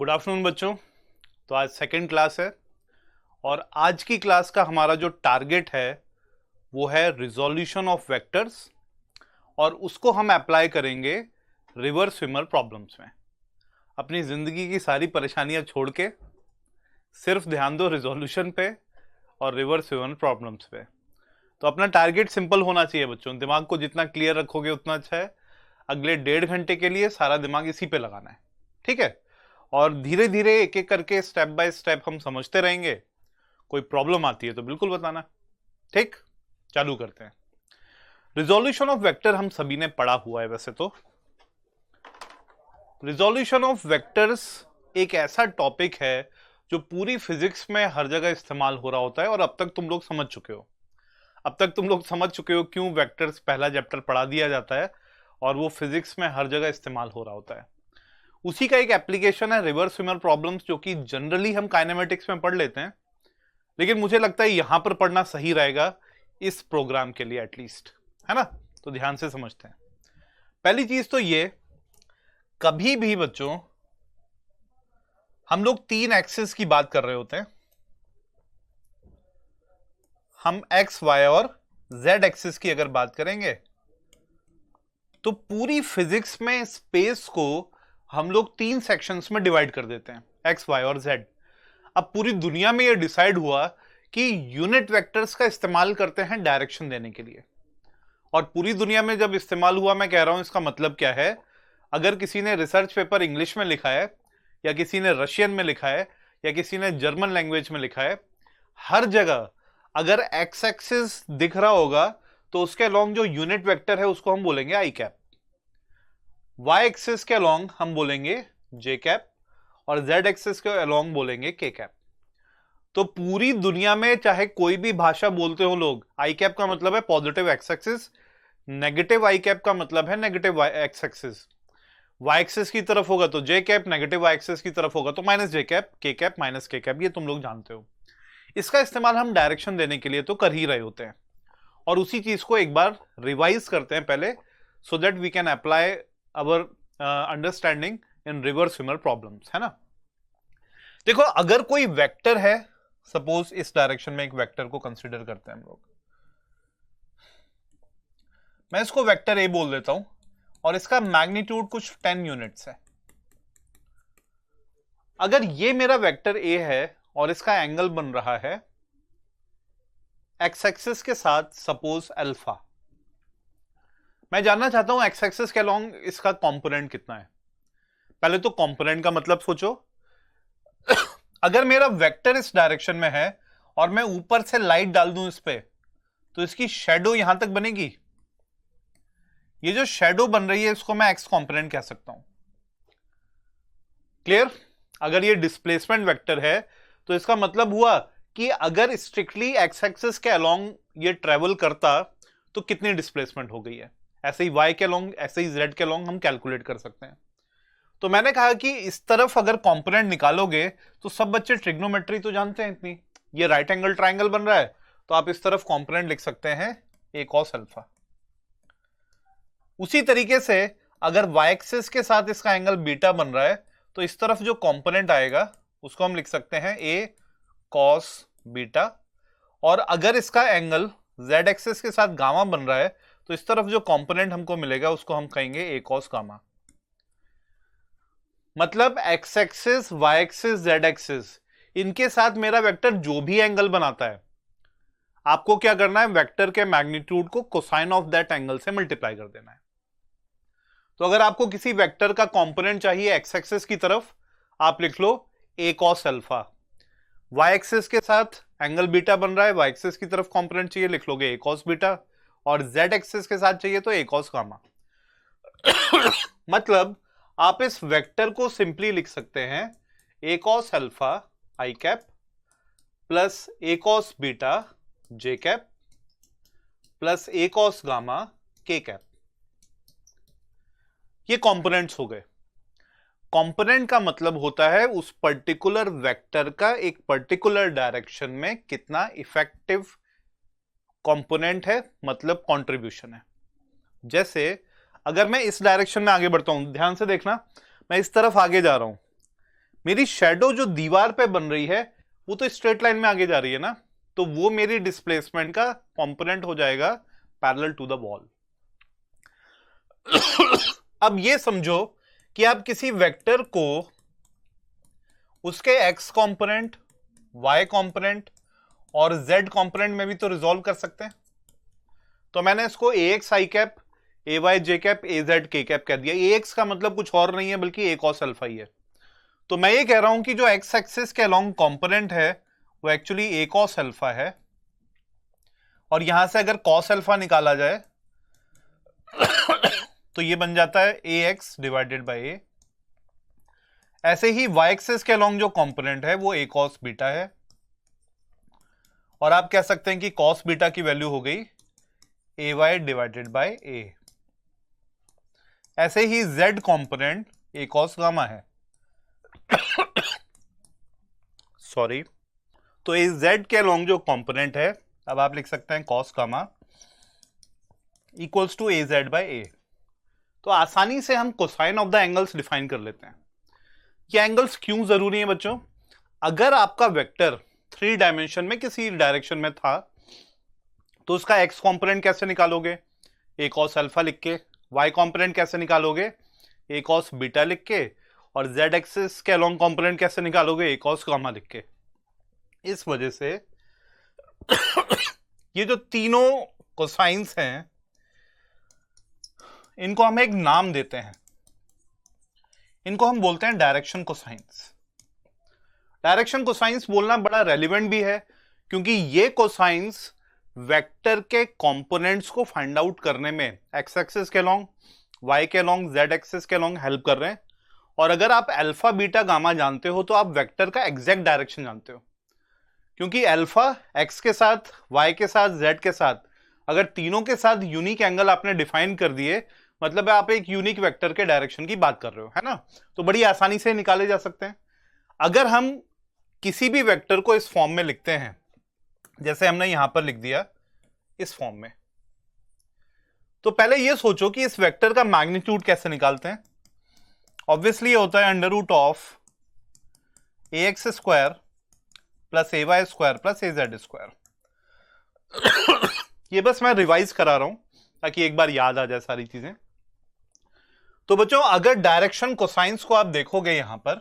Good afternoon बच्चों। तो आज सेकंड क्लास है और आज की क्लास का हमारा जो टारगेट है वो है रिजोल्यूशन ऑफ वेक्टर्स और उसको हम अप्लाई करेंगे रिवर स्विमर प्रॉब्लम्स में। अपनी जिंदगी की सारी परेशानियां छोड़ के सिर्फ ध्यान दो रिजोल्यूशन पे और रिवर स्विमर प्रॉब्लम्स पे। तो अपना टारगेट सिंपल होना चाहिए बच्चों, दिमाग को जितना क्लियर रखोगे उतना अच्छा है। अगले 1.5 घंटे के लिए सारा दिमाग इसी पे लगाना है, ठीक है? और धीरे धीरे एक एक करके स्टेप बाय स्टेप हम समझते रहेंगे। कोई प्रॉब्लम आती है तो बिल्कुल बताना, ठीक? चालू करते हैं। रिजोल्यूशन ऑफ वेक्टर हम सभी ने पढ़ा हुआ है वैसे तो। रिजोल्यूशन ऑफ वेक्टर्स एक ऐसा टॉपिक है जो पूरी फिजिक्स में हर जगह इस्तेमाल हो रहा होता है और अब तक तुम लोग समझ चुके हो। क्यों वेक्टर्स पहला चैप्टर पढ़ा दिया जाता है और वो फिजिक्स में हर जगह इस्तेमाल हो रहा होता है। उसी का एक एप्लीकेशन है रिवर स्विमर प्रॉब्लम्स, जो कि जनरली हम काइनेमेटिक्स में पढ़ लेते हैं, लेकिन मुझे लगता है यहां पर पढ़ना सही रहेगा इस प्रोग्राम के लिए एटलीस्ट, है ना? तो ध्यान से समझते हैं। पहली चीज तो ये, कभी भी बच्चों हम लोग 3 एक्सिस की बात कर रहे होते हैं। हम एक्स वाई और जेड एक्सिस की अगर बात करेंगे तो पूरी फिजिक्स में स्पेस को हम लोग 3 सेक्शंस में डिवाइड कर देते हैं, एक्स वाई और जेड। अब पूरी दुनिया में यह डिसाइड हुआ कि यूनिट वेक्टर्स का इस्तेमाल करते हैं डायरेक्शन देने के लिए। और पूरी दुनिया में जब इस्तेमाल हुआ, मैं कह रहा हूं इसका मतलब क्या है, अगर किसी ने रिसर्च पेपर इंग्लिश में लिखा है या किसी ने रशियन में लिखा है या किसी ने जर्मन लैंग्वेज में लिखा है, हर जगह अगर एक्स एक्सिस दिख रहा होगा तो उसके अलोंग जो यूनिट वेक्टर है उसको हम बोलेंगे आई कैप, वाई एक्सिस के अलोंग हम बोलेंगे जे कैप और जेड एक्सिस के अलोंग बोलेंगे के कैप। तो पूरी दुनिया में चाहे कोई भी भाषा बोलते हो लोग, आई कैप का मतलब है positive x axis, negative i cap का मतलब है negative x axis. Y axis की तरफ होगा तो j cap, negative y axis की तरफ होगा तो minus j cap, k cap minus k cap. ये तुम लोग जानते हो। इसका इस्तेमाल हम डायरेक्शन देने के लिए तो कर ही रहे होते हैं और उसी चीज को एक बार रिवाइज करते हैं पहले, so that we can apply our understanding in river swimmer problems, है ना? देखो, अगर कोई वेक्टर है, सपोज इस डायरेक्शन में एक वेक्टर को कंसीडर करते हैं हम लोग, मैं इसको वेक्टर ए बोल देता हूं और इसका मैग्नीट्यूड कुछ 10 यूनिट्स है। अगर ये मेरा वेक्टर ए है और इसका एंगल बन रहा है एक्स एक्सिस के साथ, सपोज अल्फा, मैं जानना चाहता हूं एक्स एक्सिस के अलोंग इसका कंपोनेंट कितना है। पहले तो कंपोनेंट का मतलब सोचो। अगर मेरा वेक्टर इस डायरेक्शन में है और मैं ऊपर से लाइट डाल दूं इस पे, तो इसकी शेडो यहां तक बनेगी। ये जो शेडो बन रही है इसको मैं एक्स कंपोनेंट कह सकता हूं। क्लियर? अगर ये डिस्प्लेसमेंट वेक्टर है तो इसका मतलब हुआ कि अगर स्ट्रिक्टली एक्स एक्सिस के अलोंग ये ट्रेवल करता तो कितनी डिस्प्लेसमेंट हो गई है। ऐसे ही वाई के अलोंग, ऐसे ही जेड के अलोंग हम कैलकुलेट कर सकते हैं। तो मैंने कहा कि इस तरफ अगर कंपोनेंट निकालोगे तो सब बच्चे ट्रिग्नोमेट्री तो जानते हैं इतनी, ये राइट एंगल ट्राइंगल बन रहा है तो आप इस तरफ कंपोनेंट लिख सकते हैं ए कॉस अल्फा। उसी तरीके से अगर वाई एक्सिस के साथ इसका एंगल बीटा बन रहा है तो इस तरफ जो कंपोनेंट आएगा उसको हम लिख सकते हैं ए कॉस बीटा। और अगर इसका एंगल जेड एक्सिस के साथ गामा बन रहा है तो इस तरफ जो कंपोनेंट हमको मिलेगा उसको हम कहेंगे ए कॉस गामा। मतलब x axis, y axis, z axis, इनके साथ मेरा वेक्टर जो भी एंगल बनाता है, आपको क्या करना है, वेक्टर के मैग्नीट्यूड को कोसाइन ऑफ दैट एंगल से मल्टीप्लाई कर देना है। तो अगर आपको किसी वेक्टर का कंपोनेंट चाहिए एक्स एक्सिस की तरफ, आप लिख लो ए कॉस अल्फा। वाई एक्सिस के साथ एंगल बीटा बन रहा है, वाई एक्सिस की तरफ कंपोनेंट चाहिए, लिख लोगे ए कॉस बीटा। और जेड एक्सिस के साथ चाहिए तो ए कॉस गामा। मतलब आप इस वेक्टर को सिंपली लिख सकते हैं ए कॉस अल्फा आई कैप प्लस ए कॉस बीटा जे कैप प्लस ए कॉस गामा के कैप। ये कंपोनेंट्स हो गए। कंपोनेंट का मतलब होता है उस पर्टिकुलर वेक्टर का एक पर्टिकुलर डायरेक्शन में कितना इफेक्टिव कंपोनेंट है, मतलब कंट्रीब्यूशन है। जैसे अगर मैं इस डायरेक्शन में आगे बढ़ता हूं, ध्यान से देखना, मैं इस तरफ आगे जा रहा हूं, मेरी शेडो जो दीवार पे बन रही है वो तो स्ट्रेट लाइन में आगे जा रही है ना, तो वो मेरी डिस्प्लेसमेंट का कंपोनेंट हो जाएगा पैरेलल टू द वॉल। अब ये समझो कि आप किसी वेक्टर को उसके एक्स कंपोनेंट, वाई कंपोनेंट और जेड कंपोनेंट में भी तो रिजॉल्व कर सकते हैं। तो मैंने इसको ए एक्स आई कैप, ए वाई जे कैप, ए जेड के कैप कह दिया। ए एक्स का मतलब कुछ और नहीं है बल्कि ए कॉस अल्फा ही है। तो मैं ये कह रहा हूं कि जो एक्स एक्सिस के अलोंग कंपोनेंट है वो एक्चुअली ए कॉस अल्फा है, और यहां से अगर कॉस अल्फा निकाला जाए तो ये बन जाता है ए एक्स डिवाइडेड बाई ए। ऐसे ही वाई एक्सिस के अलोंग जो कंपोनेंट है वो ए कॉस बीटा है, और आप कह सकते हैं कि कॉस बीटा की वैल्यू हो गई A Y divided by A. ऐसे ही Z component A cos gamma है, सॉरी। तो ए जेड के अलोंग जो कंपोनेंट है, अब आप लिख सकते हैं cos gamma equals to A Z by A. तो आसानी से हम cosine of the angles define कर लेते हैं। ये एंगल्स क्यों जरूरी है बच्चों? अगर आपका वेक्टर 3 डायमेंशन में किसी डायरेक्शन में था तो उसका एक्स कंपोनेंट कैसे निकालोगे? ए कॉस अल्फा लिख के। वाई कंपोनेंट कैसे निकालोगे? ए कॉस बीटा लिख के। और जेड एक्सिस के अलोंग कंपोनेंट कैसे निकालोगे? ए कॉस गामा लिख के। इस वजह से ये जो तीनों कोसाइंस हैं इनको हम एक नाम देते हैं, इनको हम बोलते हैं डायरेक्शन कोसाइंस। डायरेक्शन कोसाइंस बोलना बड़ा रेलिवेंट भी है क्योंकि ये कोसाइंस वेक्टर के कंपोनेंट्स को फाइंड आउट करने में एक्स एक्सिस के अलोंग, वाई के अलोंग, जेड एक्सिस के अलोंग हेल्प कर रहे हैं। और अगर आप अल्फा बीटा गामा जानते हो तो आप वेक्टर का एग्जैक्ट डायरेक्शन जानते हो, क्योंकि अल्फा एक्स के साथ, वाई के साथ, जेड के साथ, अगर तीनों के साथ यूनिक एंगल आपने डिफाइन कर दिए मतलब आप एक यूनिक वेक्टर के डायरेक्शन की बात कर रहे हो, है ना। तो बड़ी आसानी से निकाले जा सकते हैं। अगर हम किसी भी वेक्टर को इस फॉर्म में लिखते हैं जैसे हमने यहां पर लिख दिया इस फॉर्म में, तो पहले यह सोचो कि इस वेक्टर का मैग्नीट्यूड कैसे निकालते हैं। ऑब्वियसली ये होता है under root of A x square plus A Y square plus A Z square. ये बस मैं रिवाइज करा रहा हूं ताकि एक बार याद आ जाए सारी चीजें। तो बच्चों अगर डायरेक्शन कोसाइंस को आप देखोगे यहां पर,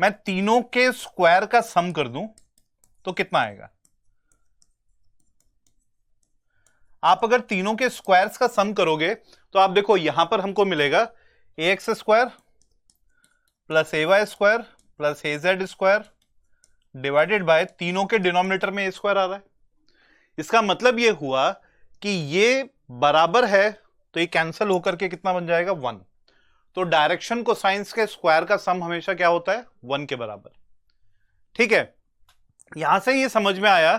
मैं तीनों के स्क्वायर का सम कर दूं तो कितना आएगा? आप अगर तीनों के स्क्वायर्स का सम करोगे तो आप देखो यहां पर हमको मिलेगा A x square plus A Y square plus A Z square divided by तीनों के डिनोमिनेटर में ए स्क्वायर आ रहा है। इसका मतलब यह हुआ कि ये बराबर है तो ये कैंसिल होकर के कितना बन जाएगा? 1। तो डायरेक्शन कोसाइंस के स्क्वायर का सम हमेशा क्या होता है? 1 के बराबर। ठीक है, यहां से ये समझ में आया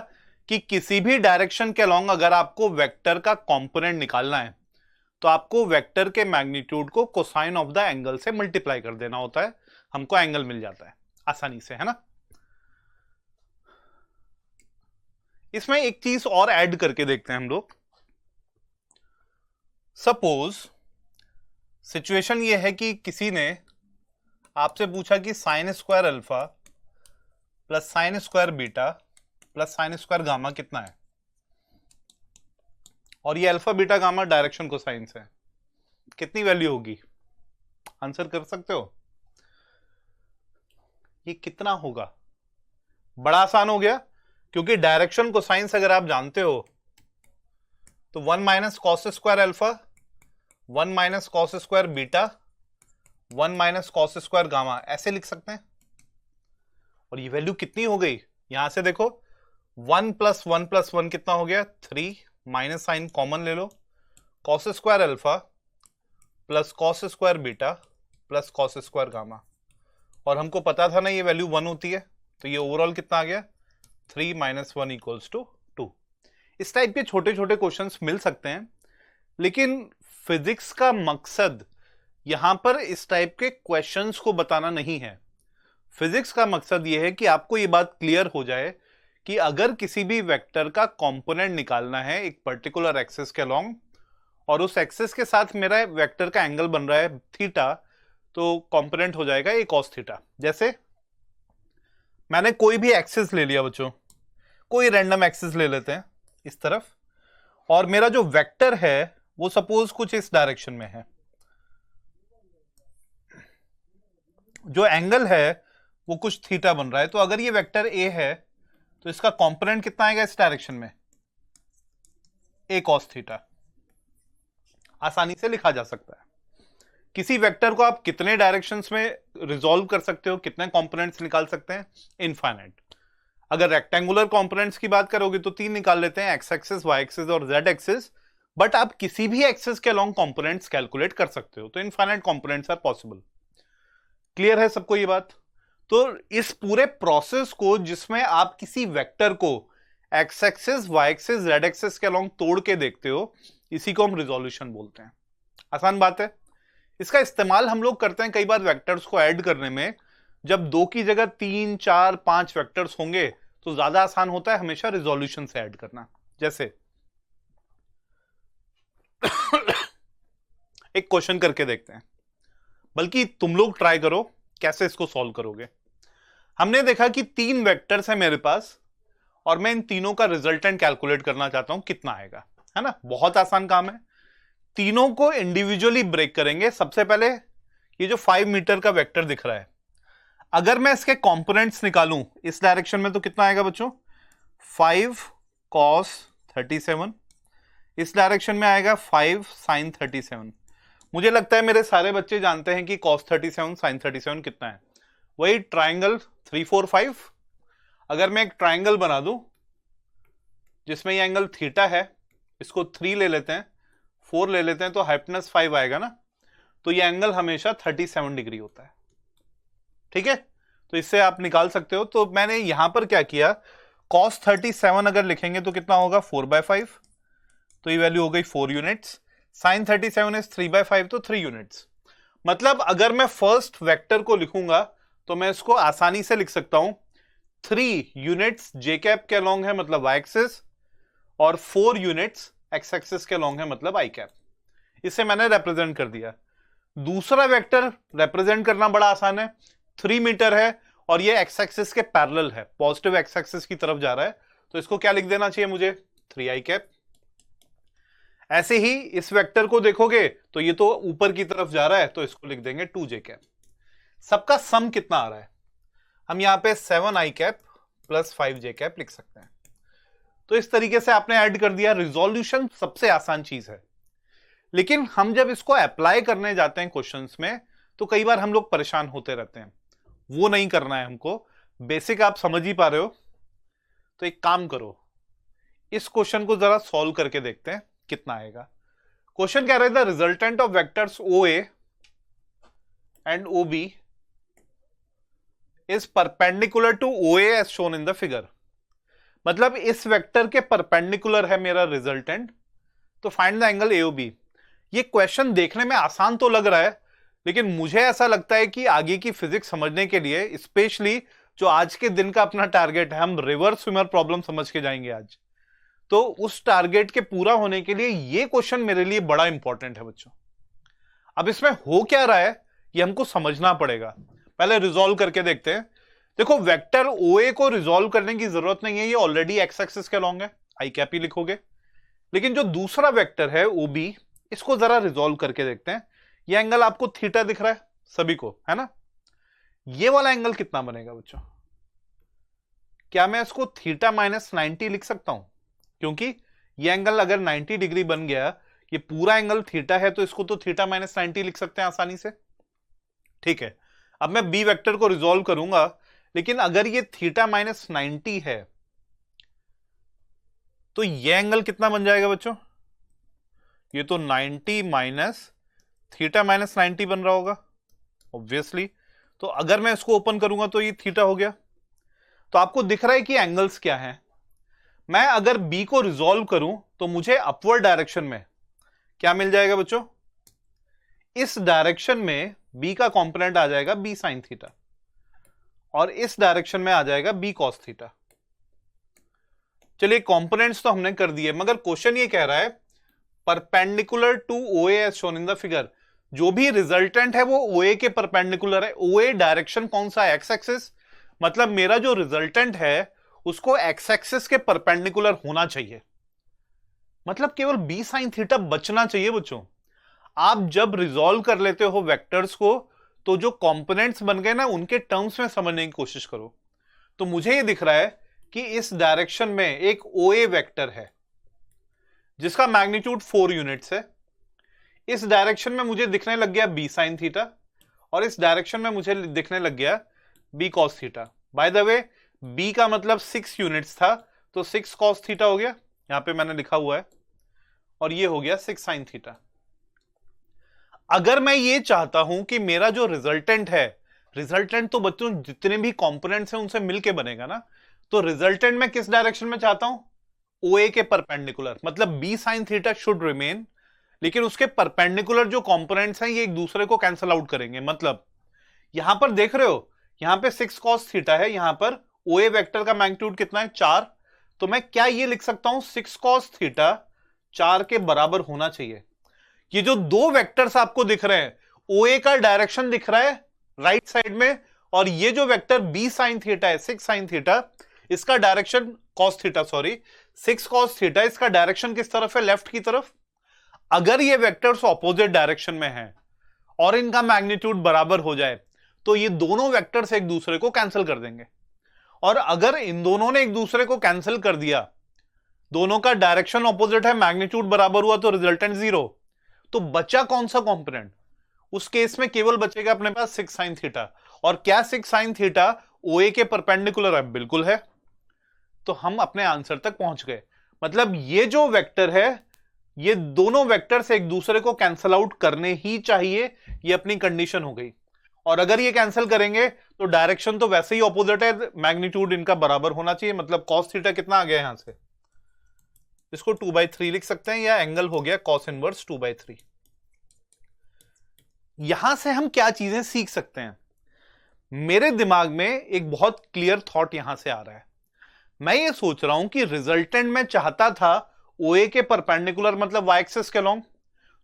कि किसी भी डायरेक्शन के अलोंग अगर आपको वेक्टर का कंपोनेंट निकालना है तो आपको वेक्टर के मैग्नीट्यूड को कोसाइन ऑफ द एंगल से मल्टीप्लाई कर देना होता है, हमको एंगल मिल जाता है आसानी से, है ना। इसमें एक चीज और ऐड करके देखते हैं हम लोग। सपोज सिचुएशन ये है कि किसी ने आपसे पूछा कि sine square alpha plus sine square beta plus sine square gamma कितना है, और ये alpha beta gamma direction cosines है, कितनी वैल्यू होगी? आंसर कर सकते हो? ये कितना होगा? बड़ा आसान हो गया क्योंकि डायरेक्शन कोसाइंस अगर आप जानते हो तो 1 minus cos square alpha, 1 minus cos square beta, 1 minus cos square gamma ऐसे लिख सकते हैं। और ये वैल्यू कितनी हो गई? यहां से देखो 1 प्लस 1 प्लस 1 कितना हो गया? 3 माइनस साइन कॉमन ले लो, cos square alpha plus cos square beta plus cos square gamma. और हमको पता था ना ये वैल्यू 1 होती है, तो ये ओवरऑल कितना आ गया? 3 माइनस 1 इक्वल्स टू 2। इस टाइप के छोटे छोटे क्वेश्चंस मिल सकते हैं, लेकिन फिजिक्स का मकसद यहां पर इस टाइप के क्वेश्चंस को बताना नहीं है। फिजिक्स का मकसद यह है कि आपको यह बात क्लियर हो जाए कि अगर किसी भी वेक्टर का कंपोनेंट निकालना है एक पर्टिकुलर एक्सिस के अलोंग और उस एक्सिस के साथ मेरा वेक्टर का एंगल बन रहा है थीटा, तो कंपोनेंट हो जाएगा a cos थीटा। जैसे मैंने कोई भी एक्सिस ले लिया बच्चों, कोई रैंडम एक्सिस ले लेते हैं इस तरफ, और मेरा जो वेक्टर है वो सपोज कुछ इस डायरेक्शन में है, जो एंगल है वो कुछ थीटा बन रहा है। तो अगर ये वेक्टर a है तो इसका कंपोनेंट कितना आएगा इस डायरेक्शन में, a cos थीटा। आसानी से लिखा जा सकता है। किसी वेक्टर को आप कितने डायरेक्शंस में रिजॉल्व कर सकते हो, कितने कंपोनेंट्स निकाल सकते हैं, इनफाइनाइट। अगर रेक्टेंगुलर कंपोनेंट्स की बात करोगे तो 3 निकाल लेते हैं, एक्स एक्सिस, वाई एक्सिस और जेड एक्सिस। बट आप किसी भी एक्सिस के अलोंग कंपोनेंट्स कैलकुलेट कर सकते हो, तो infinite components are possible. Clear है सबको ये बात? तो इस पूरे प्रोसेस को जिसमें आप किसी वेक्टर को x axis, y axis, z axis के अलोंग तोड़ के देखते हो, इसी को हम रिजोल्यूशन बोलते हैं। आसान बात है। इसका इस्तेमाल हम लोग करते हैं कई बार वेक्टर्स को ऐड करने में। जब 2 की जगह 3, 4, 5 वेक्टर्स होंगे तो ज्यादा आसान होता है हमेशा रिजोल्यूशन से ऐड करना। जैसे एक क्वेश्चन करके देखते हैं, बल्कि तुम लोग ट्राई करो कैसे इसको सॉल्व करोगे। हमने देखा कि 3 वेक्टर्स है मेरे पास और मैं इन तीनों का रिजल्टेंट कैलकुलेट करना चाहता हूं, कितना आएगा, है ना। बहुत आसान काम है। तीनों को इंडिविजुअली ब्रेक करेंगे। सबसे पहले ये जो 5 मीटर का वेक्टर दिख रहा है, अगर मैं इसके कंपोनेंट्स निकालूं इस डायरेक्शन में तो कितना आएगा बच्चों, 5 cos 37। इस डायरेक्शन में आएगा 5 sin 37। मुझे लगता है मेरे सारे बच्चे जानते हैं कि cos 37 sin 37 कितना है, वही ट्राइंगल 3, 4, 5। अगर मैं एक ट्राइंगल बना दूं जिसमें ये एंगल थीटा है, इसको 3 ले लेते हैं, 4 ले लेते हैं, तो हाइपोटेनस 5 आएगा ना। तो ये एंगल हमेशा 37 डिग्री होता है। ठीक है, तो इससे आप निकाल सकते हो। तो मैंने यहां पर क्या किया, cos 37 अगर लिखेंगे तो कितना होगा, 4/5, तो ये वैल्यू हो गई 4 यूनिट्स। sin 37 इज 3/5, तो 3 यूनिट्स। मतलब अगर मैं फर्स्ट वेक्टर को लिखूंगा तो मैं इसको आसानी से लिख सकता हूं 3 यूनिट्स जे कैप के अलोंग है, मतलब वाई एक्सिस, और 4 यूनिट्स एक्स एक्सिस के अलोंग है, मतलब आई कैप। इसे मैंने रिप्रेजेंट कर दिया। दूसरा वेक्टर रिप्रेजेंट करना बड़ा आसान है। 3 मीटर है और ये एक्स एक्सिस के पैरेलल है, पॉजिटिव एक्स एक्सिस की तरफ जा रहा है, तो इसको क्या लिख देना चाहिए मुझे, 3i कैप। ऐसे ही इस वेक्टर को देखोगे तो ये तो ऊपर की तरफ जा रहा है, तो इसको लिख देंगे 2j कैप। सबका सम कितना आ रहा है, हम यहां पे 7i cap plus 5j cap लिख सकते हैं। तो इस तरीके से आपने ऐड कर दिया। रिजोल्यूशन सबसे आसान चीज है, लेकिन हम जब इसको अप्लाई करने जाते हैं क्वेश्चंस में तो कई बार हम लोग परेशान होते रहते हैं। वो नहीं करना है हमको। बेसिक आप समझ ही पा रहे हो। तो एक काम करो, इस क्वेश्चन को जरा सॉल्व करके देखते हैं कितना आएगा। क्वेश्चन कह रहा है the resultant of vectors OA and OB is perpendicular to OA as shown in the figure. मतलब इस वेक्टर के परपेंडिकुलर है मेरा रिजल्टेंट, तो फाइंड द एंगल AOB। ये क्वेश्चन देखने में आसान तो लग रहा है, लेकिन मुझे ऐसा लगता है कि आगे की फिजिक्स समझने के लिए, स्पेशली जो आज के दिन का अपना टारगेट है, हम रिवर्स स्विमर प्रॉब्लम समझ के जाएंगे आज, तो उस टारगेट के पूरा होने के लिए ये क्वेश्चन मेरे लिए बड़ा इंपॉर्टेंट है बच्चों। अब इसमें हो क्या रहा है ये हमको समझना पड़ेगा। पहले रिजॉल्व करके देखते हैं। देखो, वेक्टर OA को रिजॉल्व करने की जरूरत नहीं है, ये ऑलरेडी एक्स एक्सिस के अलोंग है, आई कैप ही लिखोगे। लेकिन जो दूसरा वेक्टर है OB, इसको जरा रिजॉल्व करके देखते हैं। ये एंगल आपको थीटा दिख रहा है सभी को, है ना। ये वाला एंगल कितना बनेगा बच्चों, क्या मैं इसको थीटा माइनस 90 लिख सकता हूं? क्योंकि ये एंगल अगर 90 डिग्री बन गया, ये पूरा एंगल थीटा है, तो इसको तो थीटा माइनस 90 लिख सकते हैं आसानी से। ठीक है, अब मैं बी वेक्टर को रिजॉल्व करूंगा, लेकिन अगर ये थीटा माइनस 90 है तो ये एंगल कितना बन जाएगा बच्चों, ये तो 90 माइनस थीटा माइनस 90 बन रहा होगा ऑब्वियसली। तो अगर मैं इसको ओपन करूंगा तो ये थीटा हो गया। तो आपको दिख रहा है कि एंगल्स क्या हैं। मैं अगर बी को रिजॉल्व करूं तो मुझे अपवर्ड डायरेक्शन में क्या मिल जाएगा बच्चों, इस डायरेक्शन में बी का कंपोनेंट आ जाएगा बी साइन थीटा, और इस डायरेक्शन में आ जाएगा बी कॉस थीटा। चलिए, कंपोनेंट्स तो हमने कर दिए, मगर क्वेश्चन ये कह रहा है perpendicular to OA as shown in the figure. जो भी रिजल्टेंट है वो OA के परपेंडिकुलर है। OA डायरेक्शन कौन सा है? X axis. मतलब मेरा जो रिजल्टेंट है उसको एक्स एक्सिस के परपेंडिकुलर होना चाहिए। मतलब केवल b sin थीटा बचना चाहिए बच्चों। आप जब रिजॉल्व कर लेते हो वेक्टर्स को तो जो कंपोनेंट्स बन गए ना उनके टर्म्स में समझने की कोशिश करो। तो मुझे ये दिख रहा है कि इस डायरेक्शन में एक OA वेक्टर है जिसका मैग्नीट्यूड 4 यूनिट्स है। इस डायरेक्शन में मुझे दिखने लग गया b sin थीटा और इस डायरेक्शन में मुझे दिखने लग गया b cos theta. By the way b का मतलब 6 यूनिट्स था तो 6 cos थीटा हो गया, यहां पे मैंने लिखा हुआ है, और ये हो गया 6 sin थीटा। अगर मैं ये चाहता हूं कि मेरा जो रिजल्टेंट है, रिजल्टेंट तो बच्चों जितने भी कंपोनेंट्स हैं उनसे मिलके बनेगा ना, तो रिजल्टेंट मैं किस डायरेक्शन में चाहता हूं? OA के परपेंडिकुलर। मतलब b sin theta should remain, लेकिन उसके परपेंडिकुलर जो कंपोनेंट्स हैं ये एक दूसरे को कैंसिल आउट करेंगे। मतलब यहां पर देख रहे हो, यहां पे 6 cos थीटा है, यहां पर OA वेक्टर का मैग्नीट्यूड कितना है? 4। तो मैं क्या ये लिख सकता हूं 6 cos थीटा 4 के बराबर होना चाहिए। ये जो दो वेक्टर्स आपको दिख रहे हैं, OA का डायरेक्शन दिख रहा है राइट साइड में, और ये जो वेक्टर b sin थीटा है 6 sin थीटा, इसका direction cos theta, sorry 6 cos theta, इसका डायरेक्शन किस तरफ है? लेफ्ट की तरफ। अगर ये वेक्टर्स ऑपोजिट डायरेक्शन में हैं और इनका मैग्नीट्यूड बराबर हो जाए तो ये दोनों वेक्टर्स एक दूसरे को कैंसिल कर देंगे। और अगर इन दोनों ने एक दूसरे को कैंसिल कर दिया, दोनों का डायरेक्शन ऑपोजिट है, मैग्नीट्यूड बराबर हुआ, तो रिजल्टेंट 0। तो बचा कौन सा कंपोनेंट? उस केस में केवल बचेगा अपने पास 6 sin थीटा। और क्या 6 sin थीटा OA के परपेंडिकुलर है? बिल्कुल है। तो हम अपने आंसर तक पहुंच गए। मतलब ये जो वेक्टर है, ये दोनों वेक्टर्स एक दूसरे को कैंसिल आउट करने ही चाहिए, ये अपनी कंडीशन हो गई। और अगर ये कैंसिल करेंगे तो डायरेक्शन तो वैसे ही ऑपोजिट है, मैग्नीट्यूड इनका बराबर होना चाहिए। मतलब cos थीटा कितना आ गया यहां से? इसको 2/3 लिख सकते हैं, या एंगल हो गया cos इनवर्स 2/3। यहां से हम क्या चीजें सीख सकते हैं? मेरे दिमाग में एक बहुत क्लियर थॉट यहां से आ रहा है। मैं ये सोच रहा हूं कि रिजल्टेंट में चाहता था OA के परपेंडिकुलर, मतलब y एक्सिस के लॉन्ग।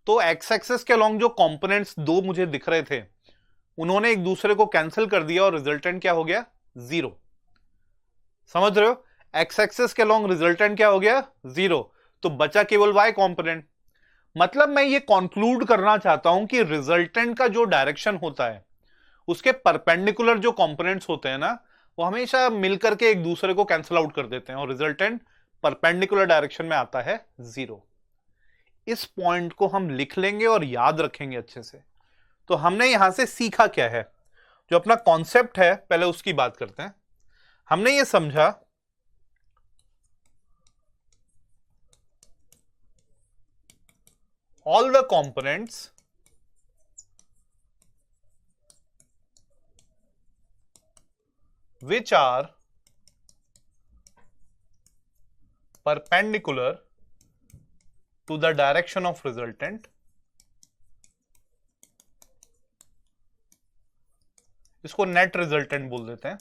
तो x एक्सिस के लॉन्ग जो कंपोनेंट्स दो मुझे दिख रहे थे, उन्होंने एक दूसरे को कैंसिल कर दिया और रिजल्टेंट क्या हो गया? 0। समझ रहे हो? x एक्सिस के लॉन्ग रिजल्टेंट क्या हो गया? 0। तो बचा केवल y कंपोनेंट। मतलब मैं ये कंक्लूड करना चाहता हूं कि रिजल्टेंट का जो डायरेक्शन होता है, उसके परपेंडिकुलर जो कंपोनेंट्स होते हैं ना, वो हमेशा मिलकर के एक दूसरे को कैंसिल आउट कर देते हैं और रिजल्टेंट परपेंडिकुलर डायरेक्शन में आता है 0। इस पॉइंट को हम लिख लेंगे और याद रखेंगे अच्छे से। तो हमने यहां से सीखा क्या है? जो अपना कॉन्सेप्ट है पहले उसकी बात करते हैं। हमने ये समझा all the components which are perpendicular to the direction of resultant, इसको नेट रिजल्टेंट बोल देते हैं,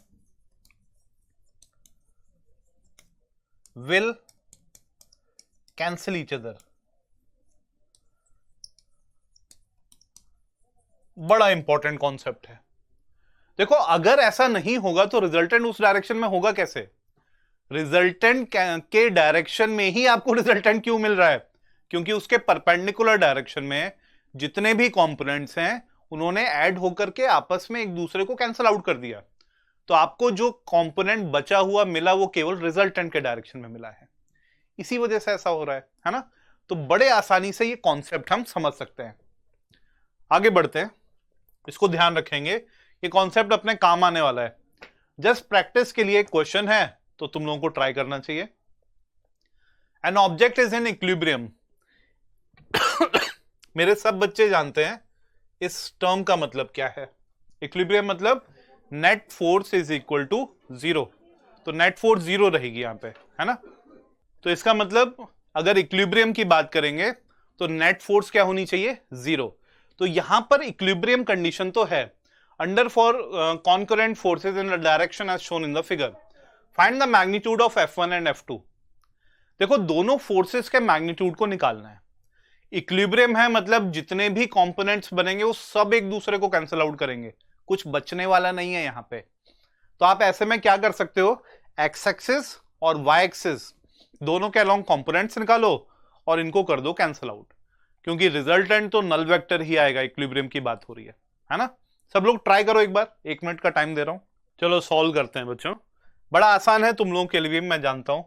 will cancel each other। बड़ा इंपॉर्टेंट कॉन्सेप्ट है। देखो, अगर ऐसा नहीं होगा तो रिजल्टेंट उस डायरेक्शन में होगा कैसे? रिजल्टेंट के डायरेक्शन में ही आपको रिजल्टेंट क्यों मिल रहा है? क्योंकि उसके परपेंडिकुलर डायरेक्शन में जितने भी कंपोनेंट्स हैं उन्होंने ऐड होकर के आपस में एक दूसरे को कैंसिल आउट कर दिया। तो आपको जो कंपोनेंट बचा हुआ मिला वो केवल रिजल्टेंट के डायरेक्शन में मिला है। इसी वजह से ऐसा हो रहा है ना? तो बड़े आसानी से ये कॉन्सेप्ट हम समझ सकते हैं। आगे बढ़ते हैं, इसको ध्यान रखेंगे, ये कॉन्सेप्ट अपने काम आने वाला है। जस्ट प्रैक्टिस के लिए क्वेश्चन है तो तुम लोगों को ट्राई करना चाहिए। An object is in equilibrium. मेरे सब बच्चे जानते हैं इस टर्म का मतलब क्या है। इक्विलिब्रियम मतलब net force is equal to 0। तो नेट फोर्स 0 रहेगी यहां पे, है ना? तो इसका मतलब अगर इक्विलिब्रियम की बात करेंगे तो नेट फोर्स क्या होनी चाहिए? 0। तो यहां पर इक्विलिब्रियम कंडीशन तो है, under four concurrent forces in the direction as shown in the figure, find the magnitude of F1 and F2। देखो, दोनों फोर्सेस के मैग्नीट्यूड को निकालना है। इक्विलिब्रियम है मतलब जितने भी कंपोनेंट्स बनेंगे वो सब एक दूसरे को कैंसिल आउट करेंगे, कुछ बचने वाला नहीं है यहां पे। तो आप ऐसे में क्या कर सकते हो, एक्स एक्सिस और वाई एक्सिस दोनों के अलोंग कंपोनेंट्स निकालो और इनको कर दो कैंसिल आउट, क्योंकि रिजल्टेंट तो नल वेक्टर ही आएगा, इक्विलिब्रियम की बात हो रही है ना। सब लोग ट्राई करो एक बार, 1 मिनट का टाइम दे रहा हूं। चलो सॉल्व करते हैं बच्चों, बड़ा आसान है तुम लोगों के लिए, मैं जानता हूं।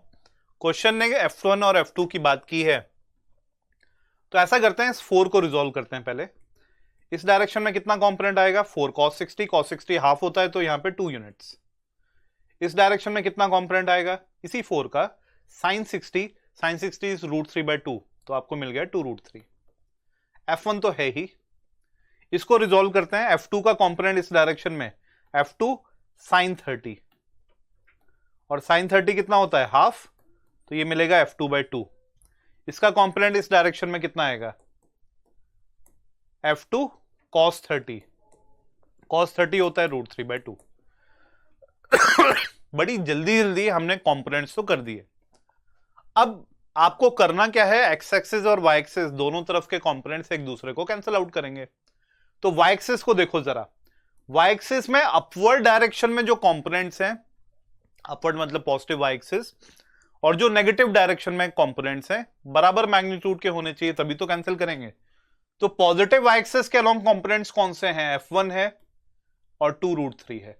क्वेश्चन ने F1 और F2 की बात की है, तो ऐसा करते हैं, इस 4 को रिजोल्व करते हैं पहले। इस डायरेक्शन में कितना कंपोनेंट आएगा, 4 cos 60, cos 60 हाफ होता है तो यहां पे 2 यूनिट्स। इस डायरेक्शन में कितना कंपोनेंट आएगा, इसी 4 का sin 60, sin 60 इज √3/2, तो आपको मिल गया 2√3। F1 तो है ही, इसको रिजोल्व करते हैं। F2 का कंपोनेंट इस डायरेक्शन में F2 sin 30, और sin 30 कितना होता है, हाफ, तो ये मिलेगा F2/2। इसका कंपोनेंट इस डायरेक्शन में कितना आएगा, F2 cos 30, cos 30 होता है √3/2। बड़ी जल्दी जल्दी हमने कंपोनेंट्स तो कर दिए। अब आपको करना क्या है, एक्स एक्सिस और वाई एक्सिस दोनों तरफ के कंपोनेंट्स एक दूसरे को कैंसिल आउट करेंगे। तो वाई एक्सिस को देखो जरा, वाई एक्सिस में अपवर्ड डायरेक्शन में जो कंपोनेंट्स हैं, अपवर्ड मतलब पॉजिटिव वाई एक्सिस, और जो नेगेटिव डायरेक्शन में कंपोनेंट्स हैं बराबर मैग्नीट्यूड के होने चाहिए, तभी तो कैंसिल करेंगे। तो पॉजिटिव वाई एक्सिस के अलोंग कंपोनेंट्स कौन से हैं, F1 है और 2√3 है।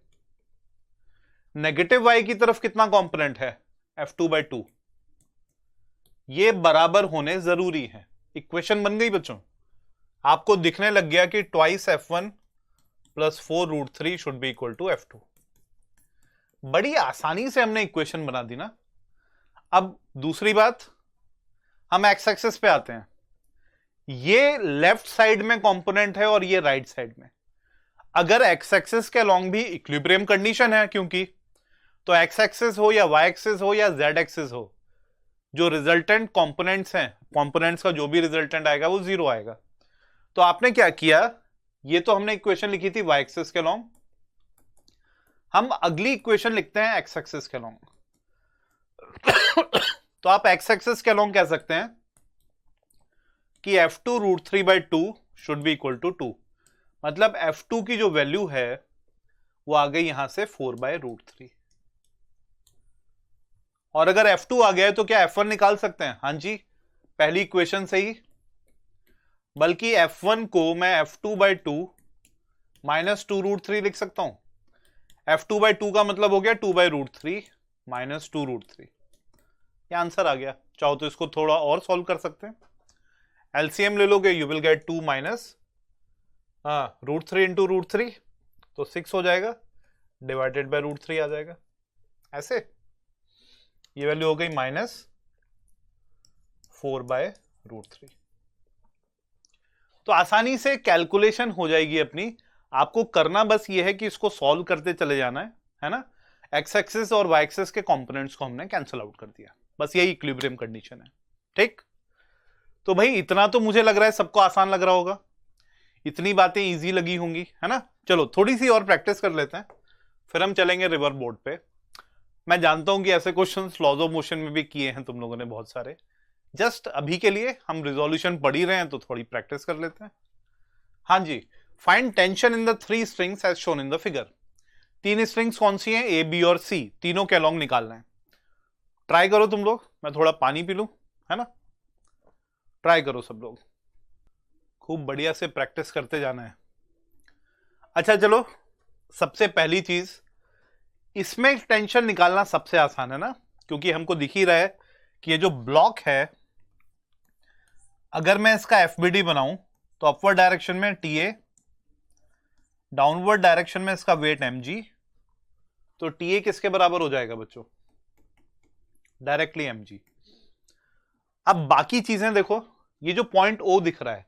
नेगेटिव वाई की तरफ कितना कंपोनेंट है, F2/2। ये बराबर होने जरूरी है। इक्वेशन बन गई बच्चों, आपको दिखने लग गया कि twice F1 plus 4√3 should be equal to F2। बड़ी आसानी से हमने इक्वेशन बना दी ना। अब दूसरी बात, हम एक्स एक्सिस पे आते हैं। ये लेफ्ट साइड में कंपोनेंट है और ये राइट साइड में। अगर एक्स एक्सिस के अलोंग भी इक्विलिब्रियम कंडीशन है, क्योंकि तो एक्स एक्सिस हो या वाई एक्सिस हो या जेड एक्सिस हो, जो रिजल्टेंट कंपोनेंट्स हैं, कंपोनेंट्स का जो भी रिजल्टेंट आएगा वो 0 आएगा। तो आपने क्या किया, ये तो हमने इक्वेशन लिखी थी वाई एक्सिस के अलोंग, हम अगली इक्वेशन लिखते हैं एक्स एक्सिस के अलोंग। तो आप एक्स एक्सिस के अलोंग कह सकते हैं कि F2 √3/2 should be equal to 2, मतलब F2 की जो वैल्यू है वो आ गई यहां से 4/√3। और अगर F2 आ गया है तो क्या F1 निकाल सकते हैं, हां जी, पहली इक्वेशन से ही। बल्कि F1 को मैं F2/2 माइनस 2√3 लिख सकता हूं। F2/2 का मतलब हो गया 2/√3 माइनस 2√3। ये आंसर आ गया। चाहो तो इसको थोड़ा और सॉल्व कर सकते हैं, एलसीएम ले लोगे, you will get 2 minus √3 into √3, तो 6 हो जाएगा, डिवाइडेड बाय √3 आ जाएगा। ऐसे ये वैल्यू हो गई -4/√3। तो आसानी से कैलकुलेशन हो जाएगी अपनी। आपको करना बस ये है कि इसको सॉल्व करते चले जाना है ना। एक्स एक्सिस और वाई एक्सिस के कंपोनेंट्स को हमने कैंसिल आउट कर दिया, बस यही इक्विलिब्रियम कंडीशन है। ठीक, तो भाई इतना तो मुझे लग रहा है सबको आसान लग रहा होगा, इतनी बातें इजी लगी होंगी, है ना। चलो थोड़ी सी और प्रैक्टिस कर लेते हैं, फिर हम चलेंगे रिवर बोर्ड पे। मैं जानता हूं कि ऐसे क्वेश्चंस लॉज ऑफ मोशन में भी किए हैं तुम लोगों ने बहुत सारे। जस्ट अभी के लिए हम रिजोल्यूशन पढ़ ही रहे हैं तो थोड़ी प्रैक्टिस कर लेते हैं। हाँ जी, find tension in the 3 strings as shown in the figure. 3 strings कौन सी हैं, ए बी और सी, तीनों के अलोंग निकालना है। ट्राई करो तुम लोग, मैं थोड़ा पानी पी लूं, है ना। ट्राई करो सब लोग, खूब बढ़िया से प्रैक्टिस करते जाना है। अच्छा चलो, सबसे पहली चीज, इसमें टेंशन निकालना सबसे आसान है ना, क्योंकि हमको दिख ही रहा है कि ये जो ब्लॉक है, अगर मैं इसका एफबीडी बनाऊं तो अपवर्ड डायरेक्शन में टीए, डाउनवर्ड डायरेक्शन में इसका वेट mg, तो टीए किसके बराबर हो जाएगा बच्चों, डायरेक्टली mg। अब बाकी चीजें देखो, ये जो पॉइंट O दिख रहा है,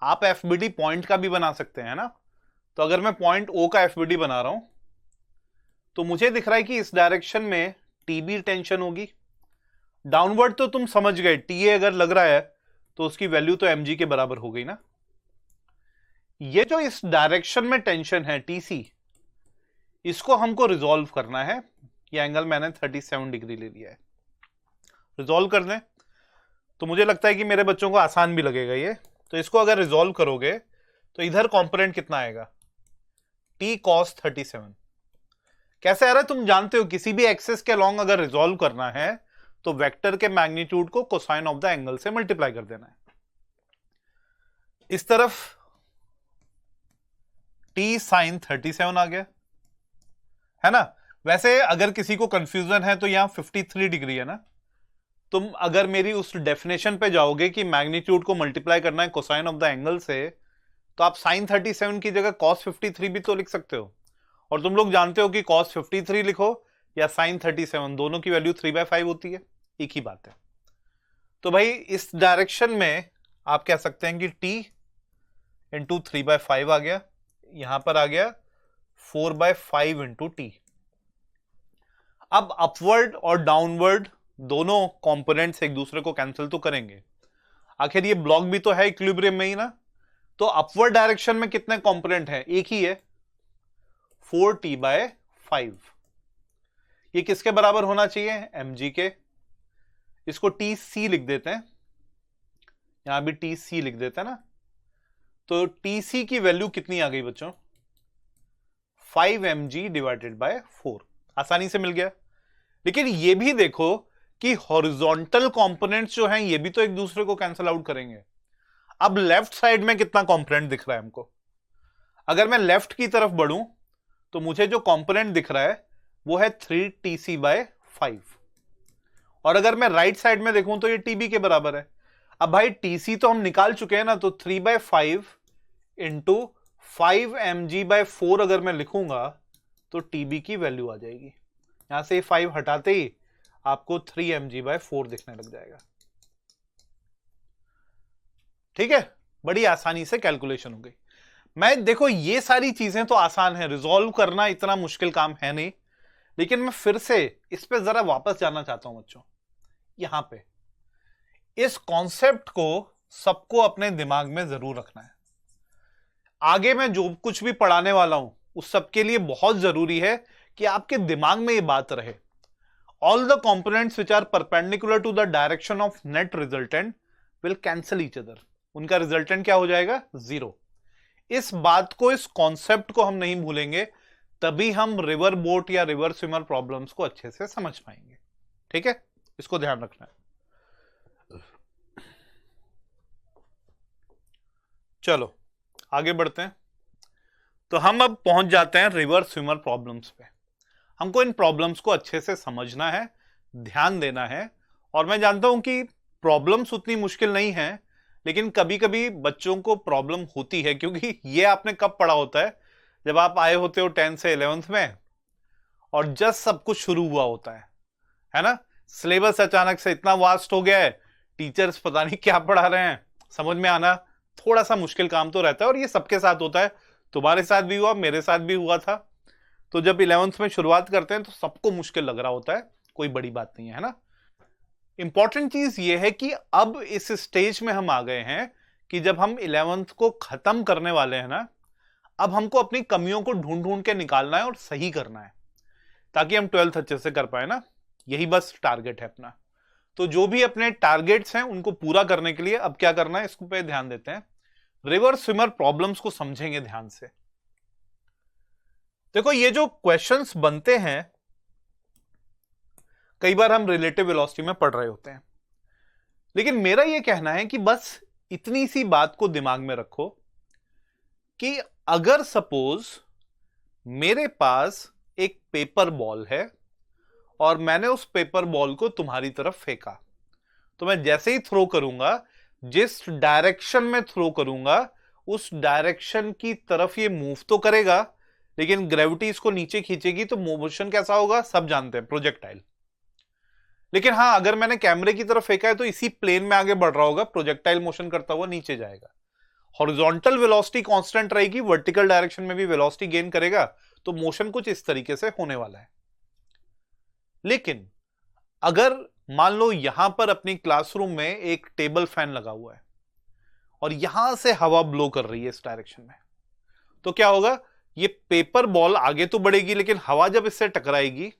आप एफबीडी पॉइंट का भी बना सकते हैं ना। तो अगर मैं पॉइंट O का एफबीडी बना रहा हूं तो मुझे दिख रहा है कि इस डायरेक्शन में टीबी टेंशन होगी। डाउनवर्ड तो तुम समझ गए, टीए अगर लग रहा है तो उसकी वैल्यू तो mg के बराबर हो गई ना। ये जो इस डायरेक्शन में टेंशन है टीसी, इसको हमको रिजॉल्व करना है। ये एंगल मैंने 37 डिग्री ले लिया है, रिजॉल्व कर दें। तो मुझे लगता है कि मेरे बच्चों को आसान भी लगेगा ये। तो इसको अगर रिजॉल्व करोगे तो इधर कंपोनेंट कितना आएगा, t cos 37। कैसे आ रहा है तुम जानते हो, किसी भी एक्सेस के अलोंग अगर रिजॉल्व करना है तो वेक्टर के मैग्नीट्यूड को कोसाइन ऑफ द एंगल से मल्टीप्लाई कर देना है। इस तरफ t sin 37 आ गया, है ना। वैसे अगर किसी को कंफ्यूजन है तो यहां 53 डिग्री है ना, तुम अगर मेरी उस डेफिनेशन पे जाओगे कि मैग्नीट्यूड को मल्टीप्लाई करना है कोसाइन ऑफ द एंगल से, तो आप sin 37 की जगह cos 53 भी तो लिख सकते हो। और तुम लोग जानते हो कि cos 53 लिखो या sin 37, दोनों की वैल्यू 3/5 होती है, एक ही बात है। तो भाई इस डायरेक्शन में आप कह सकते हैं कि t इंटू 3/5 आ गया, यहां पर आ गया 4/5 इंटू टी। अब अपवर्ड और डाउनवर्ड दोनों कंपोनेंट्स एक दूसरे को कैंसिल तो करेंगे, आखिर ये ब्लॉक भी तो है इक्विलिब्रियम में ही ना। तो अपवर्ड डायरेक्शन में कितने कंपोनेंट हैं, एक ही है, 4t/5। ये किसके बराबर होना चाहिए, mg के। इसको tc लिख देते हैं, यहां भी tc लिख देते हैं ना। तो tc की वैल्यू कितनी आ गई बच्चों, 5mg डिवाइडेड बाय 4, आसानी से मिल गया। लेकिन ये भी देखो कि हॉरिजॉन्टल कंपोनेंट्स जो हैं ये भी तो एक दूसरे को कैंसिल आउट करेंगे। अब लेफ्ट साइड में कितना कंपोनेंट दिख रहा है हमको, अगर मैं लेफ्ट की तरफ बढ़ूं तो मुझे जो कंपोनेंट दिख रहा है वो है 3tc/5, और अगर मैं राइट साइड में देखूं तो ये tb के बराबर है। अब भाई tc तो हम निकाल चुके हैं ना, तो 3/5 इंटू 5mg/4 अगर मैं लिखूंगा तो tb की वैल्यू आ जाएगी। यहां से 5 हटाते ही आपको 3mg/4 दिखने लग जाएगा। ठीक है, बड़ी आसानी से कैलकुलेशन हो गई। मैं देखो ये सारी चीजें तो आसान है, रिजॉल्व करना इतना मुश्किल काम है नहीं, लेकिन मैं फिर से इस पे जरा वापस जाना चाहता हूं बच्चों। यहां पे इस कॉन्सेप्ट को सबको अपने दिमाग में जरूर रखना है। आगे मैं जो कुछ भी पढ़ाने वाला हूं उस सबके लिए बहुत जरूरी है कि आपके दिमाग में ये बात रहे। All the components which are perpendicular to the direction of net resultant will cancel each other. उनका रिजल्टेंट क्या हो जाएगा, 0। इस बात को, इस कॉन्सेप्ट को हम नहीं भूलेंगे, तभी हम रिवर बोट या रिवर स्विमर प्रॉब्लम्स को अच्छे से समझ पाएंगे। ठीक है, इसको ध्यान रखना है। चलो आगे बढ़ते हैं। तो हम अब पहुंच जाते हैं रिवर स्विमर प्रॉब्लम्स पे। हमको इन प्रॉब्लम्स को अच्छे से समझना है, ध्यान देना है। और मैं जानता हूं कि प्रॉब्लम्स उतनी मुश्किल नहीं है, लेकिन कभी कभी बच्चों को प्रॉब्लम होती है, क्योंकि ये आपने कब पढ़ा होता है, जब आप आए होते हो 10th से 11th में और जस्ट सब कुछ शुरू हुआ होता है ना। सिलेबस अचानक से इतना वास्ट हो गया है, टीचर्स पता नहीं क्या पढ़ा रहे हैं, समझ में आना थोड़ा सा मुश्किल काम तो रहता है। और ये सबके साथ होता है, तुम्हारे साथ भी हुआ, मेरे साथ भी हुआ था। तो जब 11th में शुरुआत करते हैं तो सबको मुश्किल लग रहा होता है, कोई बड़ी बात नहीं है ना। इंपॉर्टेंट चीज ये है कि अब इस स्टेज में हम आ गए हैं कि जब हम 11th को खत्म करने वाले हैं ना, अब हमको अपनी कमियों को ढूंढ ढूंढ के निकालना है और सही करना है, ताकि हम 12th अच्छे से कर पाए ना। यही बस टारगेट है अपना। तो जो भी अपने टारगेट्स हैं उनको पूरा करने के लिए अब क्या करना है, इस पे ध्यान देते हैं। रिवर स्विमर प्रॉब्लम्स को समझेंगे ध्यान से। देखो ये जो क्वेश्चंस बनते हैं, कई बार हम रिलेटिव वेलोसिटी में पढ़ रहे होते हैं, लेकिन मेरा यह कहना है कि बस इतनी सी बात को दिमाग में रखो कि अगर सपोज मेरे पास एक पेपर बॉल है और मैंने उस पेपर बॉल को तुम्हारी तरफ फेंका, तो मैं जैसे ही थ्रो करूंगा, जिस डायरेक्शन में थ्रो करूंगा उस डायरेक्शन की तरफ ये मूव तो करेगा, लेकिन ग्रेविटी इसको नीचे खींचेगी। तो मोशन कैसा होगा, सब जानते हैं, प्रोजेक्टाइल। लेकिन हां, अगर मैंने कैमरे की तरफ फेंका है तो इसी प्लेन में आगे बढ़ रहा होगा, प्रोजेक्टाइल मोशन करता हुआ नीचे जाएगा। हॉरिजॉन्टल वेलोसिटी कांस्टेंट रहेगी, वर्टिकल डायरेक्शन में भी वेलोसिटी गेन करेगा, तो मोशन कुछ इस तरीके से होने वाला है। लेकिन अगर मान लो यहां पर अपनी क्लासरूम में एक टेबल फैन लगा हुआ है और यहां से हवा ब्लो कर रही है इस डायरेक्शन में, तो क्या होगा, ये पेपर बॉल आगे तो बढ़ेगी, लेकिन हवा जब इससे टकराएगी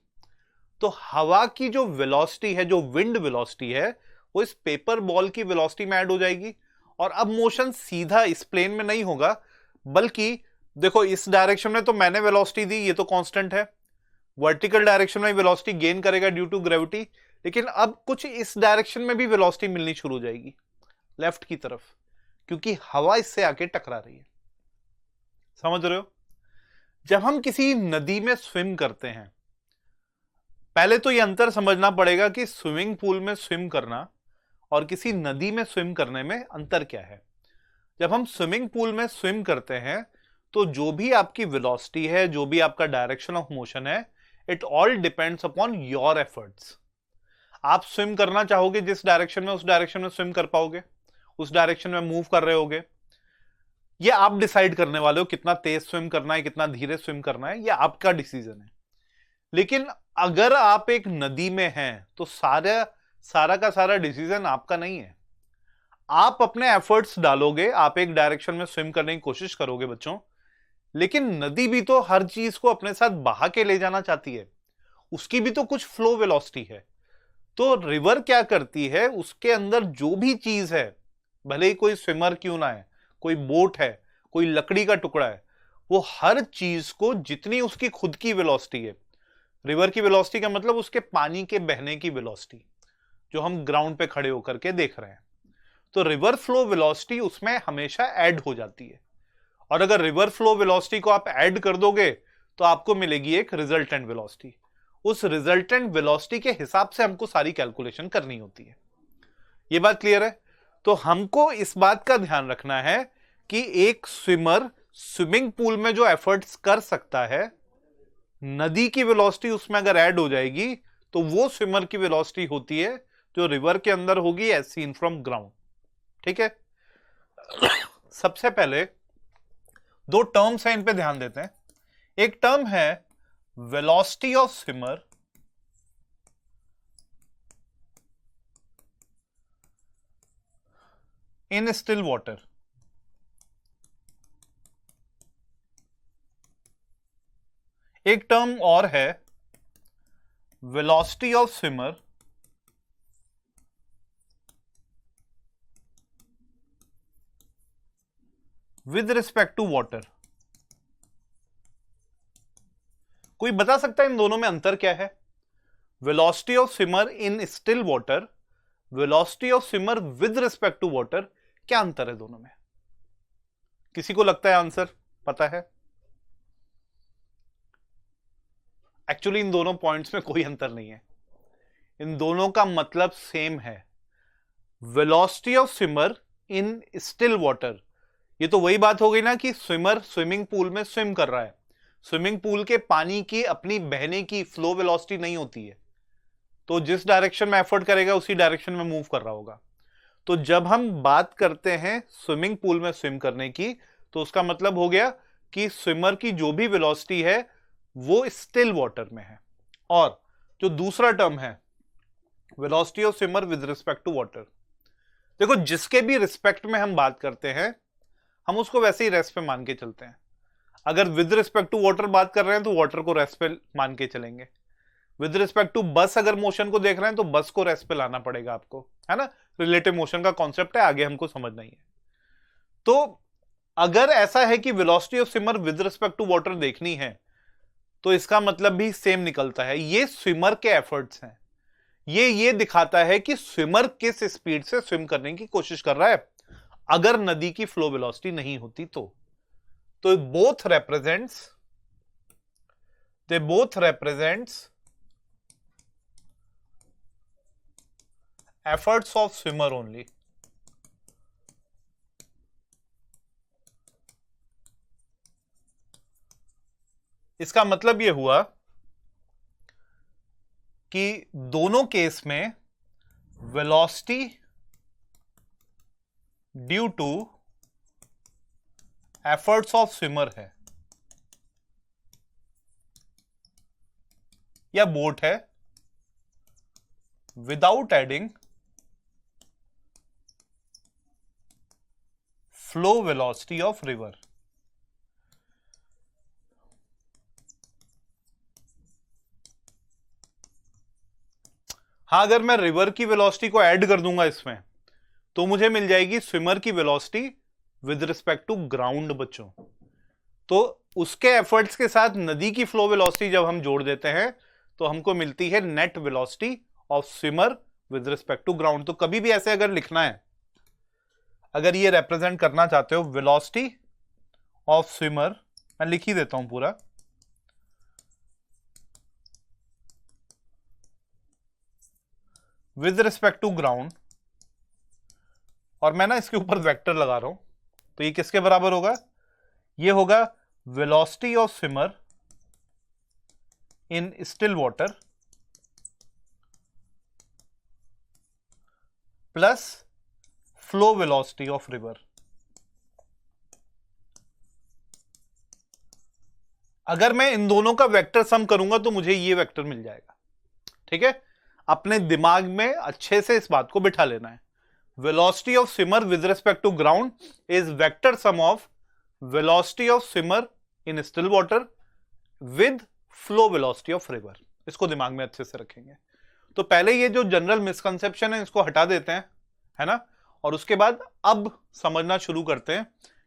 तो हवा की जो वेलोसिटी है, जो विंड वेलोसिटी है, वो इस पेपर बॉल की वेलोसिटी में ऐड हो जाएगी। और अब मोशन सीधा इस प्लेन में नहीं होगा, बल्कि देखो इस डायरेक्शन में तो मैंने वेलोसिटी दी, ये तो कांस्टेंट है। वर्टिकल डायरेक्शन में वेलोसिटी गेन करेगा ड्यू टू ग्रेविटी, लेकिन अब कुछ इस डायरेक्शन में भी वेलोसिटी मिलनी शुरू हो जाएगी लेफ्ट की तरफ, क्योंकि हवा इससे आके टकरा रही है। समझ रहे हो? जब हम किसी नदी में स्विम करते हैं, पहले तो ये अंतर समझना पड़ेगा कि स्विमिंग पूल में स्विम करना और किसी नदी में स्विम करने में अंतर क्या है। जब हम स्विमिंग पूल में स्विम करते हैं तो जो भी आपकी वेलोसिटी है, जो भी आपका डायरेक्शन ऑफ मोशन है, it all depends upon your efforts. आप स्विम करना चाहोगे जिस डायरेक्शन में, उस डायरेक्शन में स्विम कर पाओगे, उस डायरेक्शन में मूव कर रहे होगे। ये आप डिसाइड करने वाले हो कितना तेज स्विम करना है, कितना धीरे स्विम करना है, ये आपका डिसीजन है। लेकिन अगर आप एक नदी में हैं तो सारा का सारा डिसीजन आपका नहीं है। आप अपने एफर्ट्स डालोगे, आप एक डायरेक्शन में स्विम करने की कोशिश करोगे बच्चों, लेकिन नदी भी तो हर चीज को अपने साथ बहा के ले जाना चाहती है, उसकी भी तो कुछ फ्लो वेलोसिटी है। तो रिवर क्या करती है, उसके अंदर जो भी चीज है, भले ही कोई स्विमर क्यों ना है, कोई बोट है, कोई लकड़ी का टुकड़ा है, वो हर चीज को जितनी उसकी खुद की वेलोसिटी है, रिवर की वेलोसिटी का मतलब उसके पानी के बहने की वेलोसिटी, जो हम ग्राउंड पे खड़े होकर के देख रहे हैं, तो रिवर फ्लो वेलोसिटी उसमें हमेशा ऐड हो जाती है। और अगर रिवर फ्लो वेलोसिटी को आप ऐड कर दोगे तो आपको मिलेगी एक रिजल्टेंट वेलोसिटी। उस रिजल्टेंट वेलोसिटी के हिसाब से हमको सारी कैलकुलेशन करनी होती है। ये बात क्लियर है? तो हमको इस बात का ध्यान रखना है कि एक स्विमर स्विमिंग पूल में जो एफर्ट्स कर सकता है, नदी की वेलोसिटी उसमें अगर ऐड हो जाएगी तो वो स्विमर की वेलोसिटी होती है जो रिवर के अंदर होगी एज सीन फ्रॉम ग्राउंड। ठीक है? सबसे पहले दो टर्म्स हैं, इन पे ध्यान देते हैं। एक टर्म है velocity of swimmer in still water. एक टर्म और है velocity of swimmer with respect to water. कोई बता सकता है इन दोनों में अंतर क्या है? Velocity of swimmer in still water, velocity of swimmer with respect to water, क्या अंतर है दोनों में? किसी को लगता है आंसर पता है? एक्चुअली इन दोनों पॉइंट्स में कोई अंतर नहीं है, इन दोनों का मतलब सेम है। Velocity of swimmer in still water, ये तो वही बात हो गई ना कि स्विमर स्विमिंग पूल में स्विम कर रहा है, स्विमिंग पूल के पानी की अपनी बहने की फ्लो वेलोसिटी नहीं होती है, तो जिस डायरेक्शन में एफर्ट करेगा उसी डायरेक्शन में मूव कर रहा होगा। तो जब हम बात करते हैं स्विमिंग पूल में स्विम करने की, तो उसका मतलब हो गया कि स्विमर की जो भी वेलोसिटी है वो स्टिल वाटर में है। और जो दूसरा टर्म है velocity of swimmer with respect to water, देखो जिसके भी रिस्पेक्ट में हम बात करते हैं हम उसको वैसे ही रेस्ट पे मान के चलते हैं। अगर विद रिस्पेक्ट टू वाटर बात कर रहे हैं तो वाटर को रेस्ट पे मान के चलेंगे। विद रिस्पेक्ट टू बस अगर मोशन को देख रहे हैं तो बस को रेस्ट पे लाना पड़ेगा आपको, है ना? रिलेटिव मोशन का कॉन्सेप्ट है, आगे हमको समझना ही है। तो अगर ऐसा है कि velocity of swimmer with respect to water देखनी है तो इसका मतलब भी सेम निकलता है, ये स्विमर के एफर्ट्स हैं। ये दिखाता है कि स्विमर किस स्पीड से स्विम करने की कोशिश कर रहा है अगर नदी की फ्लो वेलोसिटी नहीं होती तो both represents efforts of swimmer only। इसका मतलब यह हुआ कि दोनों केस में velocity due to efforts of swimmer है या बोट है without adding flow velocity of river. हाँ, अगर मैं रिवर की वेलोसिटी को ऐड कर दूंगा इसमें तो मुझे मिल जाएगी स्विमर की velocity with respect to ground बच्चों। तो उसके एफर्ट्स के साथ नदी की फ्लो वेलोसिटी जब हम जोड़ देते हैं तो हमको मिलती है net velocity of swimmer with respect to ground. तो कभी भी ऐसे अगर लिखना है, अगर ये रिप्रेजेंट करना चाहते हो वेलोसिटी ऑफ स्विमर, मैं लिख ही देता हूं पूरा, विद रिस्पेक्ट टू ग्राउंड, और मैं ना इसके ऊपर वेक्टर लगा रहा हूं, तो ये किसके बराबर होगा? ये होगा velocity of swimmer in still water plus flow velocity of river. अगर मैं इन दोनों का वेक्टर सम करूंगा तो मुझे ये वेक्टर मिल जाएगा। ठीक है, अपने दिमाग में अच्छे से इस बात को बिठा लेना है। Velocity of swimmer with respect to ground is vector sum of velocity of swimmer in still water with flow velocity of river. इसको दिमाग में अच्छे से रखेंगे। तो पहले ये जो जनरल मिसकंसेप्शन है इसको हटा देते हैं, है ना, और उसके बाद अब समझना शुरू करते हैं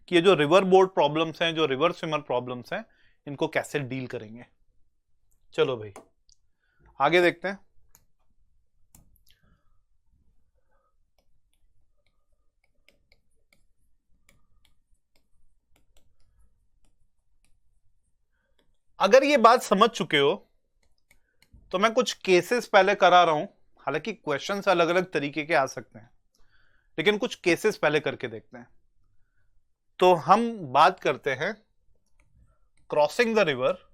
कि ये जो रिवर बोर्ड प्रॉब्लम्स हैं, जो रिवर स्विमर प्रॉब्लम्स हैं, इनको कैसे डील करेंगे। चलो भाई आगे देखते हैं। अगर ये बात समझ चुके हो तो मैं कुछ केसेस पहले करा रहा हूं, हालांकि क्वेश्चंस अलग अलग तरीके के आ सकते हैं, लेकिन कुछ केसेस पहले करके देखते हैं। तो हम बात करते हैं crossing the river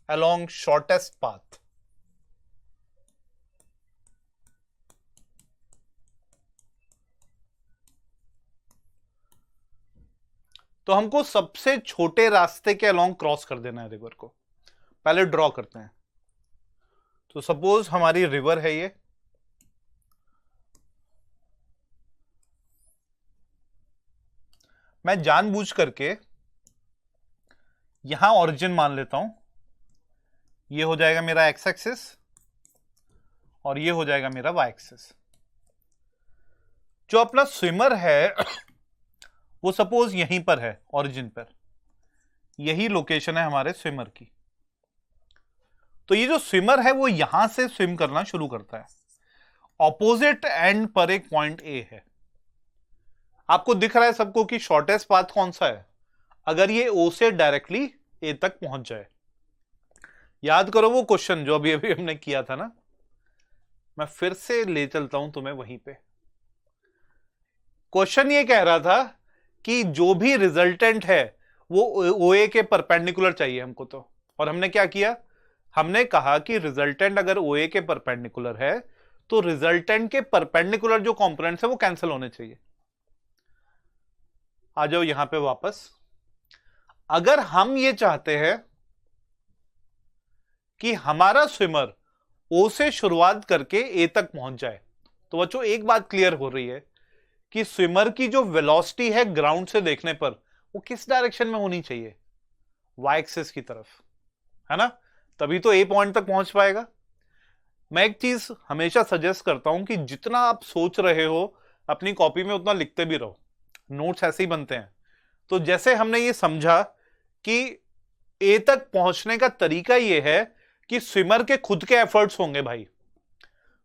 along shortest path। तो हमको सबसे छोटे रास्ते के अलोंग क्रॉस कर देना है रिवर को। पहले ड्रॉ करते हैं। तो सपोज हमारी रिवर है ये, मैं जानबूझ करके यहां ओरिजिन मान लेता हूं, ये हो जाएगा मेरा एक्स एक्सिस और ये हो जाएगा मेरा वाई एक्सिस। जो अपना स्विमर है वो सपोज यहीं पर है, ओरिजिन पर, यही लोकेशन है हमारे स्विमर की। तो ये जो स्विमर है वो यहां से स्विम करना शुरू करता है। ऑपोजिट एंड पर एक पॉइंट ए है। आपको दिख रहा है सबको कि शॉर्टेस्ट पाथ कौन सा है? अगर ये ओ से डायरेक्टली ए तक पहुंच जाए। याद करो वो क्वेश्चन जो अभी अभी हमने किया था ना, मैं फिर से ले चलता हूं तुम्हें वहीं पे। क्वेश्चन ये कह रहा था कि जो भी रिजल्टेंट है वो ओए के परपेंडिकुलर चाहिए हमको। तो और हमने क्या किया? हमने कहा कि रिजल्टेंट अगर ओए के परपेंडिकुलर है तो रिजल्टेंट के परपेंडिकुलर जो कंपोनेंट्स है वो कैंसिल होने चाहिए। आ जाओ यहां पे वापस। अगर हम ये चाहते हैं कि हमारा स्विमर ओ से शुरुआत करके ए तक पहुंच जाए, तो बच्चों एक बात क्लियर हो रही है कि स्विमर की जो वेलोसिटी है ग्राउंड से देखने पर वो किस डायरेक्शन में होनी चाहिए? वाई एक्सिस की तरफ, है ना, तभी तो ए पॉइंट तक पहुंच पाएगा। मैं एक चीज हमेशा सजेस्ट करता हूं कि जितना आप सोच रहे हो अपनी कॉपी में उतना लिखते भी रहो, नोट्स ऐसे ही बनते हैं। तो जैसे हमने ये समझा कि ए तक पहुंचने का तरीका यह है कि स्विमर के खुद के एफर्ट्स होंगे भाई।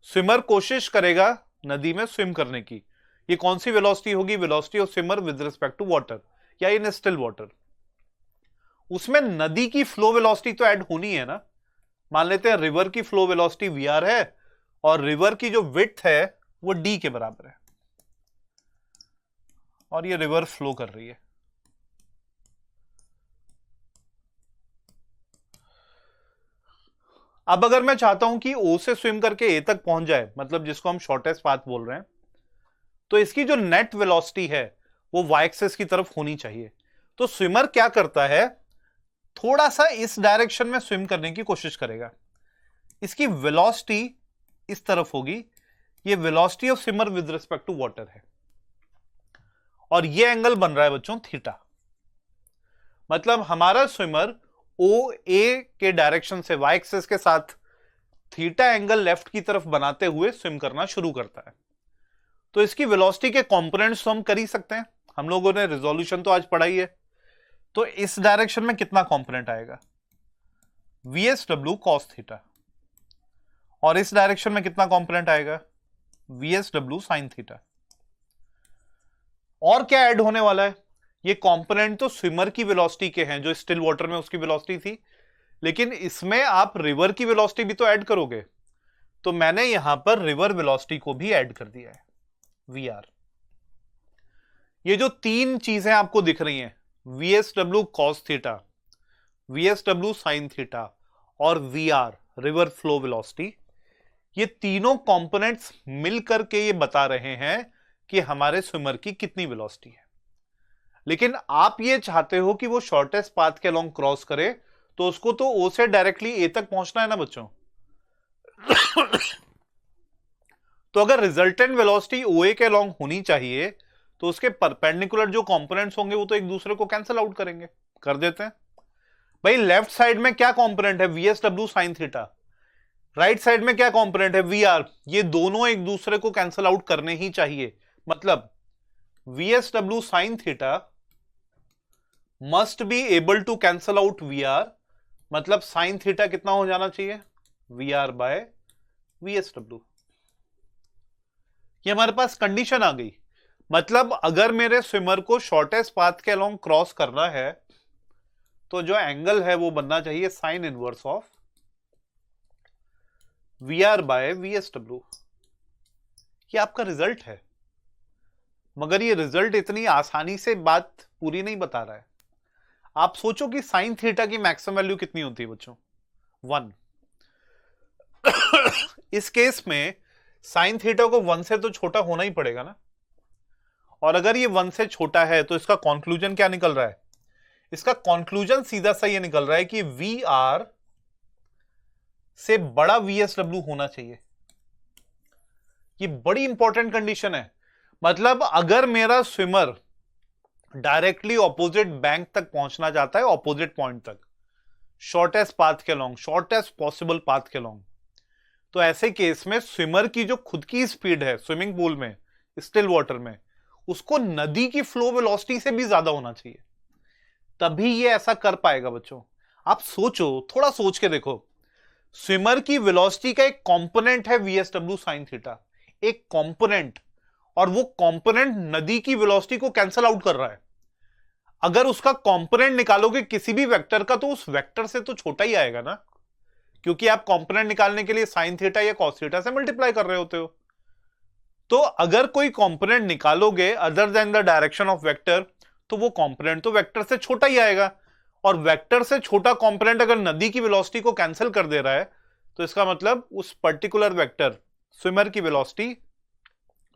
स्विमर कोशिश करेगा नदी में स्विम करने की। ये कौन सी वेलोसिटी होगी? Velocity of swimmer with respect to water या इन स्टिल वाटर। उसमें नदी की फ्लो वेलोसिटी तो ऐड होनी है ना। मान लेते हैं रिवर की फ्लो वेलोसिटी वीआर है और रिवर की जो विड्थ है वो डी के बराबर है और ये रिवर फ्लो कर रही है। अब अगर मैं चाहता हूं कि ओ से स्विम करके ए तक पहुंच जाए, मतलब जिसको हम शॉर्टेस्ट पाथ बोल रहे हैं, तो इसकी जो नेट वेलोसिटी है वो वाई एक्सिस की तरफ होनी चाहिए। तो स्विमर क्या करता है? थोड़ा सा इस डायरेक्शन में स्विम करने की कोशिश करेगा। इसकी वेलोसिटी इस तरफ होगी। ये velocity of swimmer with respect to water है और ये एंगल बन रहा है बच्चों थीटा। मतलब हमारा स्विमर ओ ए के डायरेक्शन से वाई एक्सिस के साथ थीटा एंगल लेफ्ट की तरफ बनाते हुए स्विम करना शुरू करता है। तो इसकी वेलोसिटी के कंपोनेंट्स तो हम कर ही सकते हैं, हम लोगों ने रिजोल्यूशन तो आज पढ़ा ही है। तो इस डायरेक्शन में कितना कंपोनेंट आएगा, VSW cos थीटा, और इस डायरेक्शन में कितना कंपोनेंट आएगा, VSW sin थीटा। और क्या ऐड होने वाला है, ये कंपोनेंट तो स्विमर की वेलोसिटी के हैं, जो स्टिल वाटर में उसकी वेलोसिटी थी, लेकिन इसमें आप रिवर की वेलोसिटी भी तो ऐड करोगे। तो मैंने यहां पर रिवर वेलोसिटी को भी ऐड कर दिया है, VR। ये जो तीन चीजें आपको दिख रही हैं, VSW cos theta, VSW sin theta और VR रिवर फ्लो वेलोसिटी, ये तीनों कंपोनेंट्स मिलकर के ये बता रहे हैं कि हमारे स्विमर की कितनी वेलोसिटी है। लेकिन आप ये चाहते हो कि वो शॉर्टेस्ट पाथ के अलोंग क्रॉस करे, तो उसको तो ओ से डायरेक्टली ए तक पहुंचना है ना बच्चों। तो अगर रिजल्टेंट वेलोसिटी ओ ए के अलोंग होनी चाहिए, तो उसके परपेंडिकुलर जो कंपोनेंट्स होंगे वो तो एक दूसरे को कैंसिल आउट करेंगे। कर देते हैं भाई। लेफ्ट साइड में क्या कंपोनेंट है, VSW sin theta. Right side में क्या कंपोनेंट है, VR। ये दोनों एक दूसरे को कैंसिल आउट करने ही चाहिए। मतलब VSW sin theta must be able to cancel out VR। मतलब sin थीटा कितना हो जाना चाहिए, VR बाय VSW। ये हमारे पास कंडीशन आ गई। मतलब अगर मेरे स्विमर को शॉर्टेस्ट पाथ के अलोंग क्रॉस करना है, तो जो एंगल है वो बनना चाहिए sine inverse of VR by VSW। ये आपका रिजल्ट है, मगर ये रिजल्ट इतनी आसानी से बात पूरी नहीं बता रहा है। आप सोचो कि साइन थीटा की मैक्सिमम वैल्यू कितनी होती है बच्चों, 1। इस केस में साइन थीटा को 1 से तो छोटा होना ही पड़ेगा ना। और अगर ये 1 से छोटा है तो इसका कंक्लूजन क्या निकल रहा है, इसका कंक्लूजन सीधा सा ये निकल रहा है कि VR से बड़ा VSW होना चाहिए। ये बड़ी इंपॉर्टेंट कंडीशन है। मतलब अगर मेरा स्विमर डायरेक्टली ऑपोजिट बैंक तक पहुंचना चाहता है, ऑपोजिट पॉइंट तक, शॉर्टेस्ट पाथ के लॉन्ग, शॉर्टेस्ट पॉसिबल पाथ के लॉन्ग, तो ऐसे केस में स्विमर की जो खुद की स्पीड है स्विमिंग पूल में, स्टिल वाटर में, उसको नदी की फ्लो वेलोसिटी से भी ज्यादा होना चाहिए, तभी ये ऐसा कर पाएगा बच्चों। आप सोचो, थोड़ा सोच के देखो, स्विमर की वेलोसिटी का एक कंपोनेंट है VSW sin थीटा, एक कंपोनेंट, और वो कंपोनेंट नदी की वेलोसिटी को कैंसिल आउट कर रहा है। अगर उसका कंपोनेंट निकालोगे किसी भी वेक्टर का, तो उस वेक्टर से तो छोटा ही आएगा ना, क्योंकि आप कंपोनेंट निकालने के लिए साइन थीटा या कॉस थीटा से मल्टीप्लाई कर रहे होते हो। तो अगर कोई कंपोनेंट निकालोगे other than the direction of vector, तो वो कंपोनेंट तो वेक्टर से छोटा ही आएगा। और वेक्टर से छोटा कंपोनेंट अगर नदी की वेलोसिटी को कैंसिल कर दे रहा है, तो इसका मतलब उस पर्टिकुलर वेक्टर स्विमर की वेलोसिटी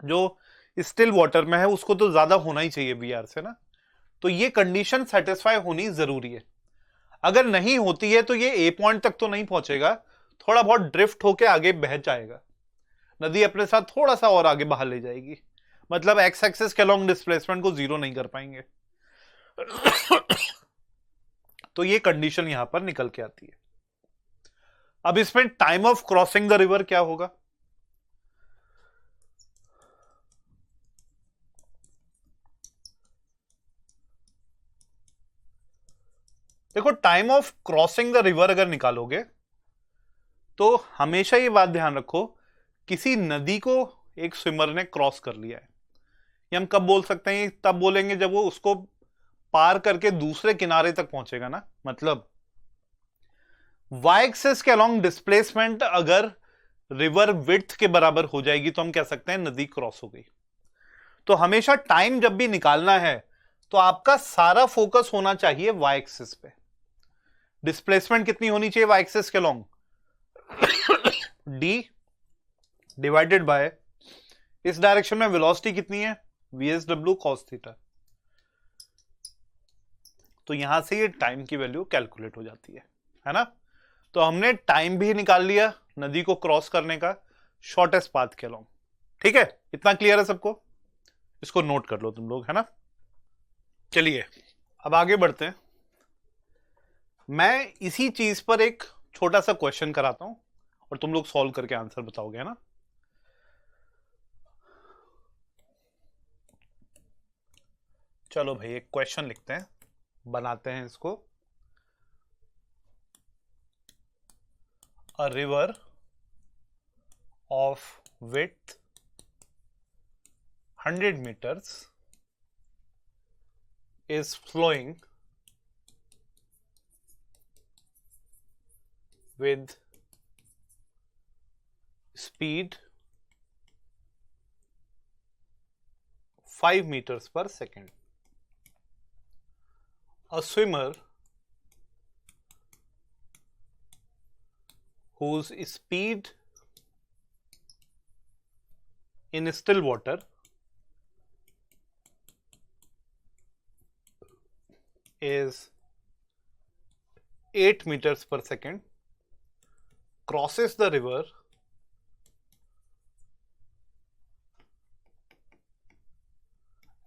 जो स्टिल वाटर में है उसको तो ज्यादा होना ही चाहिए VR से ना। तो ये कंडीशन सेटिस्फाई होनी जरूरी है। अगर नहीं होती है तो ये ए पॉइंट तक तो नहीं पहुंचेगा, थोड़ा बहुत ड्रिफ्ट होके आगे बह जाएगा, नदी अपने साथ थोड़ा सा और आगे बाहर ले जाएगी। मतलब एक्स एक्सिस के लॉन्ग डिस्प्लेसमेंट को जीरो नहीं कर पाएंगे। तो ये कंडीशन यहां पर निकल के आती है। अब इसमें time of crossing the river क्या होगा, देखो time of crossing the river अगर निकालोगे तो हमेशा ये बात ध्यान रखो, किसी नदी को एक स्विमर ने क्रॉस कर लिया है। ये हम कब बोल सकते हैं, तब बोलेंगे जब वो उसको पार करके दूसरे किनारे तक पहुंचेगा ना। मतलब वाई एक्सिस के अलोंग डिस्प्लेसमेंट अगर रिवर विड्थ के बराबर हो जाएगी तो हम कह सकते हैं नदी क्रॉस हो गई। तो हमेशा टाइम जब भी निकालना है तो आपका सारा फोकस होना चाहिए वाई एक्सिस पे। डिस्प्लेसमेंट कितनी होनी चाहिए वाई एक्सिस के अलोंग, d डिवाइडेड बाय इस डायरेक्शन में वेलोसिटी कितनी है, VSW cos थीटा। तो यहां से ये टाइम की वैल्यू कैलकुलेट हो जाती है ना। तो हमने टाइम भी निकाल लिया नदी को क्रॉस करने का शॉर्टेस्ट पाथ के अलोंग। ठीक है, इतना क्लियर है सबको, इसको नोट कर लो तुम लोग, है ना। चलिए अब आगे बढ़ते हैं। मैं इसी चीज पर एक छोटा सा क्वेश्चन कराता हूं और तुम लोग सॉल्व करके आंसर बताओगे, है ना। चलो भाई एक क्वेश्चन लिखते हैं, बनाते हैं इसको। A river of width 100 meters is flowing with speed 5 meters per second. A swimmer whose speed in still water is 8 meters per second crosses the river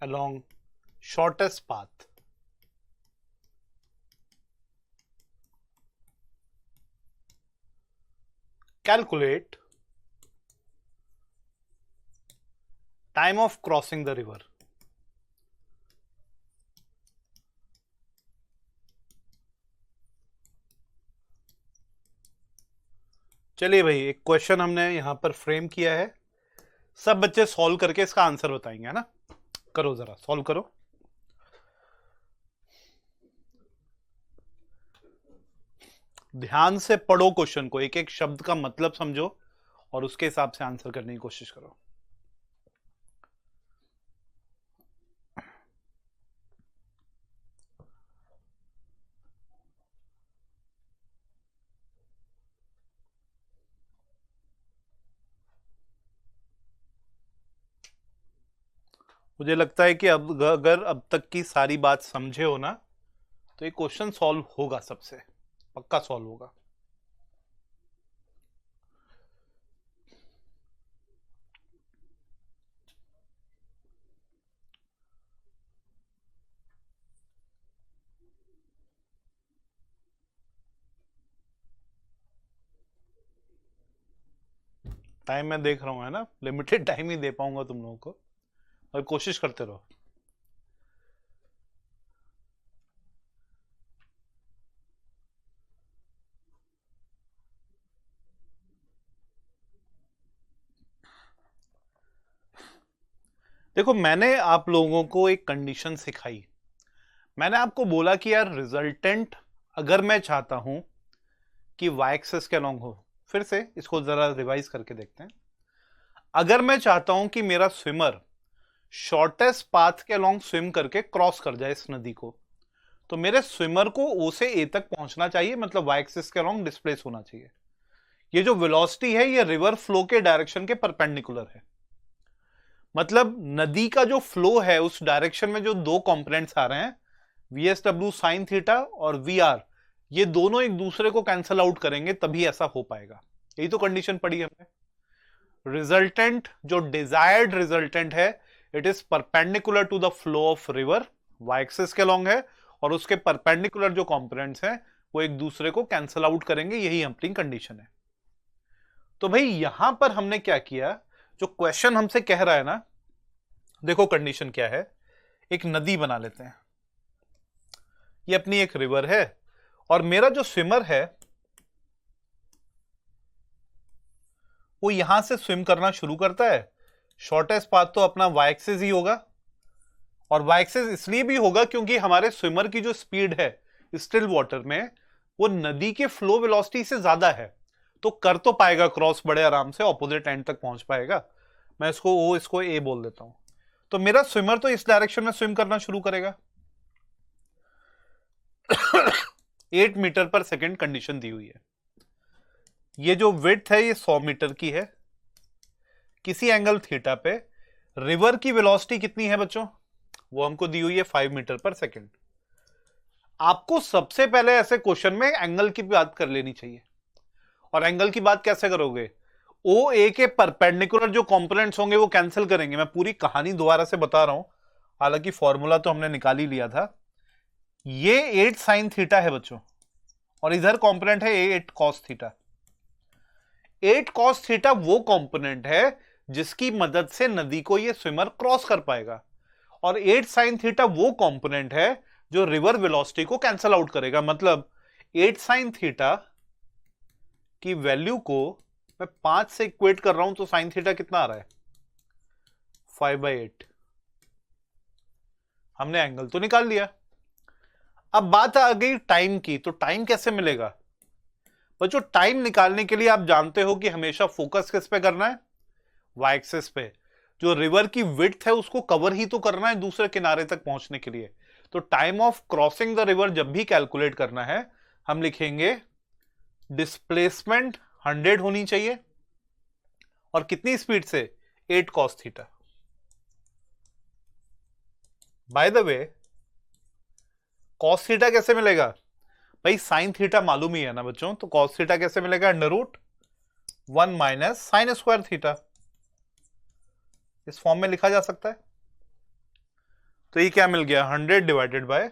along shortest path. Calculate time of crossing the river. चलिए भाई एक question हमने यहां पर frame किया है, सब बच्चे सॉल्व करके इसका आंसर बताएंगे, है ना। करो जरा सॉल्व करो। ध्यान से पढ़ो क्वेश्चन को, एक एक शब्द का मतलब समझो और उसके हिसाब से आंसर करने की कोशिश करो। मुझे लगता है कि अब अगर अब तक की सारी बात समझे हो ना, तो ये क्वेश्चन सॉल्व होगा, सबसे पक्का सॉल्व होगा। टाइम मैं देख रहा हूं, है ना, लिमिटेड टाइम ही दे पाऊंगा तुम लोगों को, और कोशिश करते रहो। देखो मैंने आप लोगों को एक कंडीशन सिखाई, मैंने आपको बोला कि यार रिजल्टेंट अगर मैं चाहता हूं कि y एक्सिस के अलॉन्ग हो, फिर से इसको जरा रिवाइज करके देखते हैं। अगर मैं चाहता हूं कि मेरा स्विमर शॉर्टेस्ट पाथ के अलॉन्ग स्विम करके क्रॉस कर जाए इस नदी को, तो मेरे स्विमर को ओ से ए तक पहुंचना चाहिए, मतलब y एक्सिस के अलॉन्ग डिस्प्लेस होना चाहिए। ये जो वेलोसिटी है ये रिवर फ्लो के डायरेक्शन के परपेंडिकुलर है, मतलब नदी का जो फ्लो है उस डायरेक्शन में जो दो कंपोनेंट्स आ रहे हैं, VSW साइन थीटा और VR, ये दोनों एक दूसरे को कैंसल आउट करेंगे तभी ऐसा हो पाएगा। यही तो कंडीशन पड़ी हमने। रिजल्टेंट जो डिजायर्ड रिजल्टेंट है, it is perpendicular to the flow of river, y axis के लॉन्ग है, और उसके परपेंडिकुलर जो कंपोनेंट्स हैं वो एक दूसरे को कैंसल आउट करेंगे, यही अपनी कंडीशन है। तो भाई यहां पर हमने क्या किया, जो क्वेश्चन हमसे कह रहा है ना, देखो कंडीशन क्या है, एक नदी बना लेते हैं, ये अपनी एक रिवर है, और मेरा जो स्विमर है वो यहां से स्विम करना शुरू करता है। शॉर्टेस्ट पाथ तो अपना y एक्सिस ही होगा, और y एक्सिस इसलिए भी होगा क्योंकि हमारे स्विमर की जो स्पीड है स्टिल वाटर में वो नदी के फ्लो वेलोसिटी से ज्यादा है, तो कर तो पाएगा क्रॉस बड़े आराम से, ऑपोजिट एंड तक पहुंच पाएगा। मैं इसको ओ, इसको ए बोल देता हूं। तो मेरा स्विमर तो इस डायरेक्शन में स्विम करना शुरू करेगा। 8 मीटर पर सेकेंड कंडीशन दी हुई है। ये जो विड्थ है ये 100 मीटर की है, किसी एंगल थीटा पे रिवर की वेलोसिटी कितनी है बच्चों, वो हमको दी हुई है 5 मीटर पर सेकेंड। आपको सबसे पहले ऐसे क्वेश्चन में एंगल की बात कर लेनी चाहिए, और एंगल की बात कैसे करोगे, ओ ए के परपेंडिकुलर जो कंपोनेंट्स होंगे वो कैंसिल करेंगे। मैं पूरी कहानी दोबारा से बता रहा हूं, हालांकि फॉर्मूला तो हमने निकाल ही लिया था। ये 8 साइन थीटा है बच्चों, और इधर कंपोनेंट है 8 cos थीटा। 8 cos थीटा वो कंपोनेंट है जिसकी मदद से नदी को ये स्विमर क्रॉस कर पाएगा, और 8 sin थीटा वो कंपोनेंट है जो रिवर वेलोसिटी को कैंसल आउट करेगा। मतलब 8 sin थीटा की वैल्यू को मैं 5 से इक्वेट कर रहा हूं, तो sin थीटा कितना आ रहा है 5/8। हमने एंगल तो निकाल लिया। अब बात आ गई टाइम की, तो टाइम कैसे मिलेगा बच्चों? टाइम निकालने के लिए आप जानते हो कि हमेशा फोकस किस पे करना है, वाई एक्सिस पे। जो रिवर की विड्थ है उसको कवर ही तो करना है दूसरे किनारे तक पहुंचने के लिए। तो time of crossing the river जब भी कैलकुलेट करना है, हम लिखेंगे डिस्प्लेसमेंट 100 होनी चाहिए, और कितनी स्पीड से 8 cos theta. By the way cos theta कैसे मिलेगा भाई? sin थीटा मालूम ही है ना बच्चों, तो cos थीटा कैसे मिलेगा? √1 माइनस साइन स्क्वायर थीटा। इस फॉर्म में लिखा जा सकता है। तो ये क्या मिल गया? 100 डिवाइडेड बाय,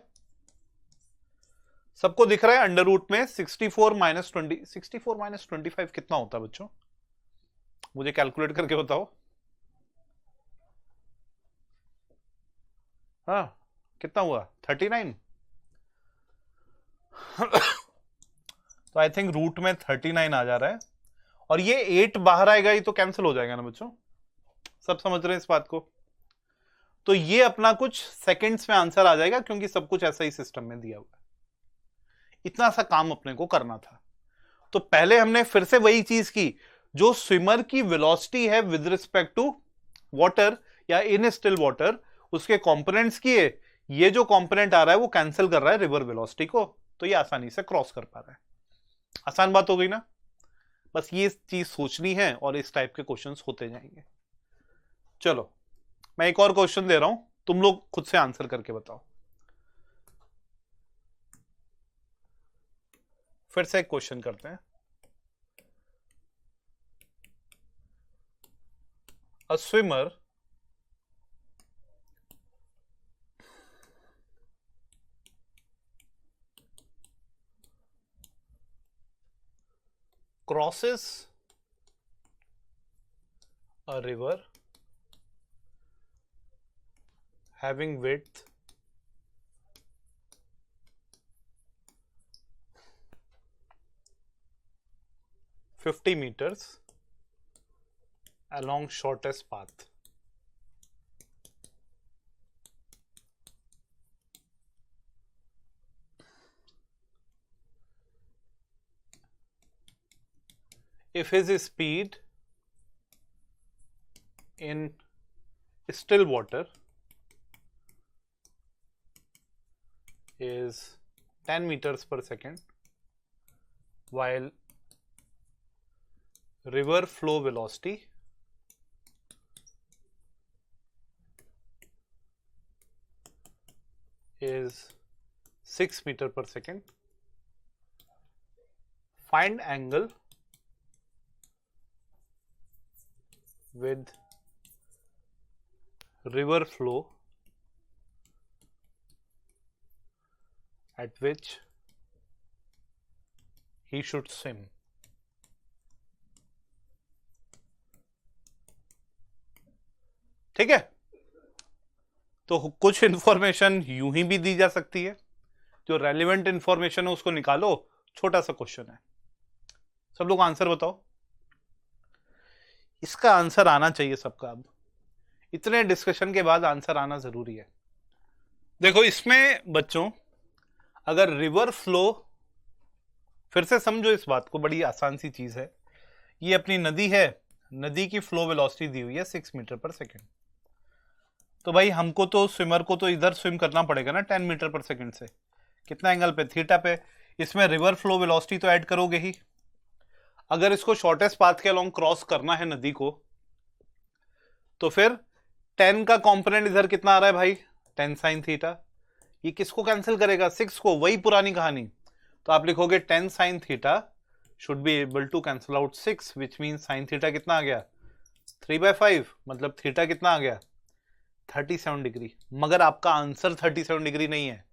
सबको दिख रहा है अंडर रूट में 64 माइनस 20, 64 माइनस 25 कितना होता है बच्चों? मुझे कैलकुलेट करके बताओ। हाँ, कितना हुआ? 39। तो आई थिंक रूट में 39 आ जा रहा है, और ये 8 बाहर आएगा, ये तो कैंसिल हो जाएगा ना बच्चों। सब समझ रहे हैं इस बात को? तो ये अपना कुछ सेकंड्स में आंसर आ जाएगा, क्योंकि सब कुछ ऐसा ही सिस्टम में दिया हुआ है। इतना सा काम अपने को करना था। तो पहले हमने फिर से वही चीज की, जो स्विमर की वेलोसिटी है विद रिस्पेक्ट टू वाटर या इन स्टिल वाटर, उसके कंपोनेंट्स किए। ये जो कंपोनेंट आ रहा है वो कैंसिल कर रहा है रिवर वेलोसिटी को, तो ये आसानी से क्रॉस कर पा रहा है। आसान बात हो गई ना? बस ये चीज सोचनी है, और इस टाइप के क्वेश्चंस होते जाएंगे। चलो मैं एक और क्वेश्चन दे रहा हूं, तुम लोग खुद से आंसर करके बताओ। फिर से एक क्वेश्चन करते हैं। अ swimmer crosses a river having width 50 meters along shortest path. If his speed in still water is 10 meters per second, while river flow velocity is 6 meter per second, find angle with river flow at which he should swim. ठीक है? तो कुछ information यूं ही भी दी जा सकती है, जो रेलिवेंट इंफॉर्मेशन है उसको निकालो। छोटा सा क्वेश्चन है, सब लोग आंसर बताओ। इसका आंसर आना चाहिए सबका। अब इतने डिस्कशन के बाद आंसर आना जरूरी है। देखो इसमें बच्चों, अगर रिवर फ्लो, फिर से समझो इस बात को, बड़ी आसान सी चीज है। ये अपनी नदी है, नदी की फ्लो वेलोसिटी दी हुई है 6 मीटर पर सेकेंड। तो भाई हमको तो स्विमर को तो इधर स्विम करना पड़ेगा ना 10 मीटर पर सेकेंड से। कितना एंगल पे? थीटा पे। इसमें रिवर फ्लो वेलोसिटी तो ऐड करोगे ही। अगर इसको शॉर्टेस्ट पाथ के अलोंग क्रॉस करना है नदी को, तो फिर 10 का कंपोनेंट इधर कितना आ रहा है भाई? 10 sin थीटा। ये किसको कैंसिल करेगा? 6 को। वही पुरानी कहानी। तो आप लिखोगे 10 sin theta should be able to cancel out 6, which mean sin theta कितना आ गया? 3/5। मतलब थीटा कितना आ गया? 37 डिग्री। मगर आपका आंसर 37 डिग्री नहीं है।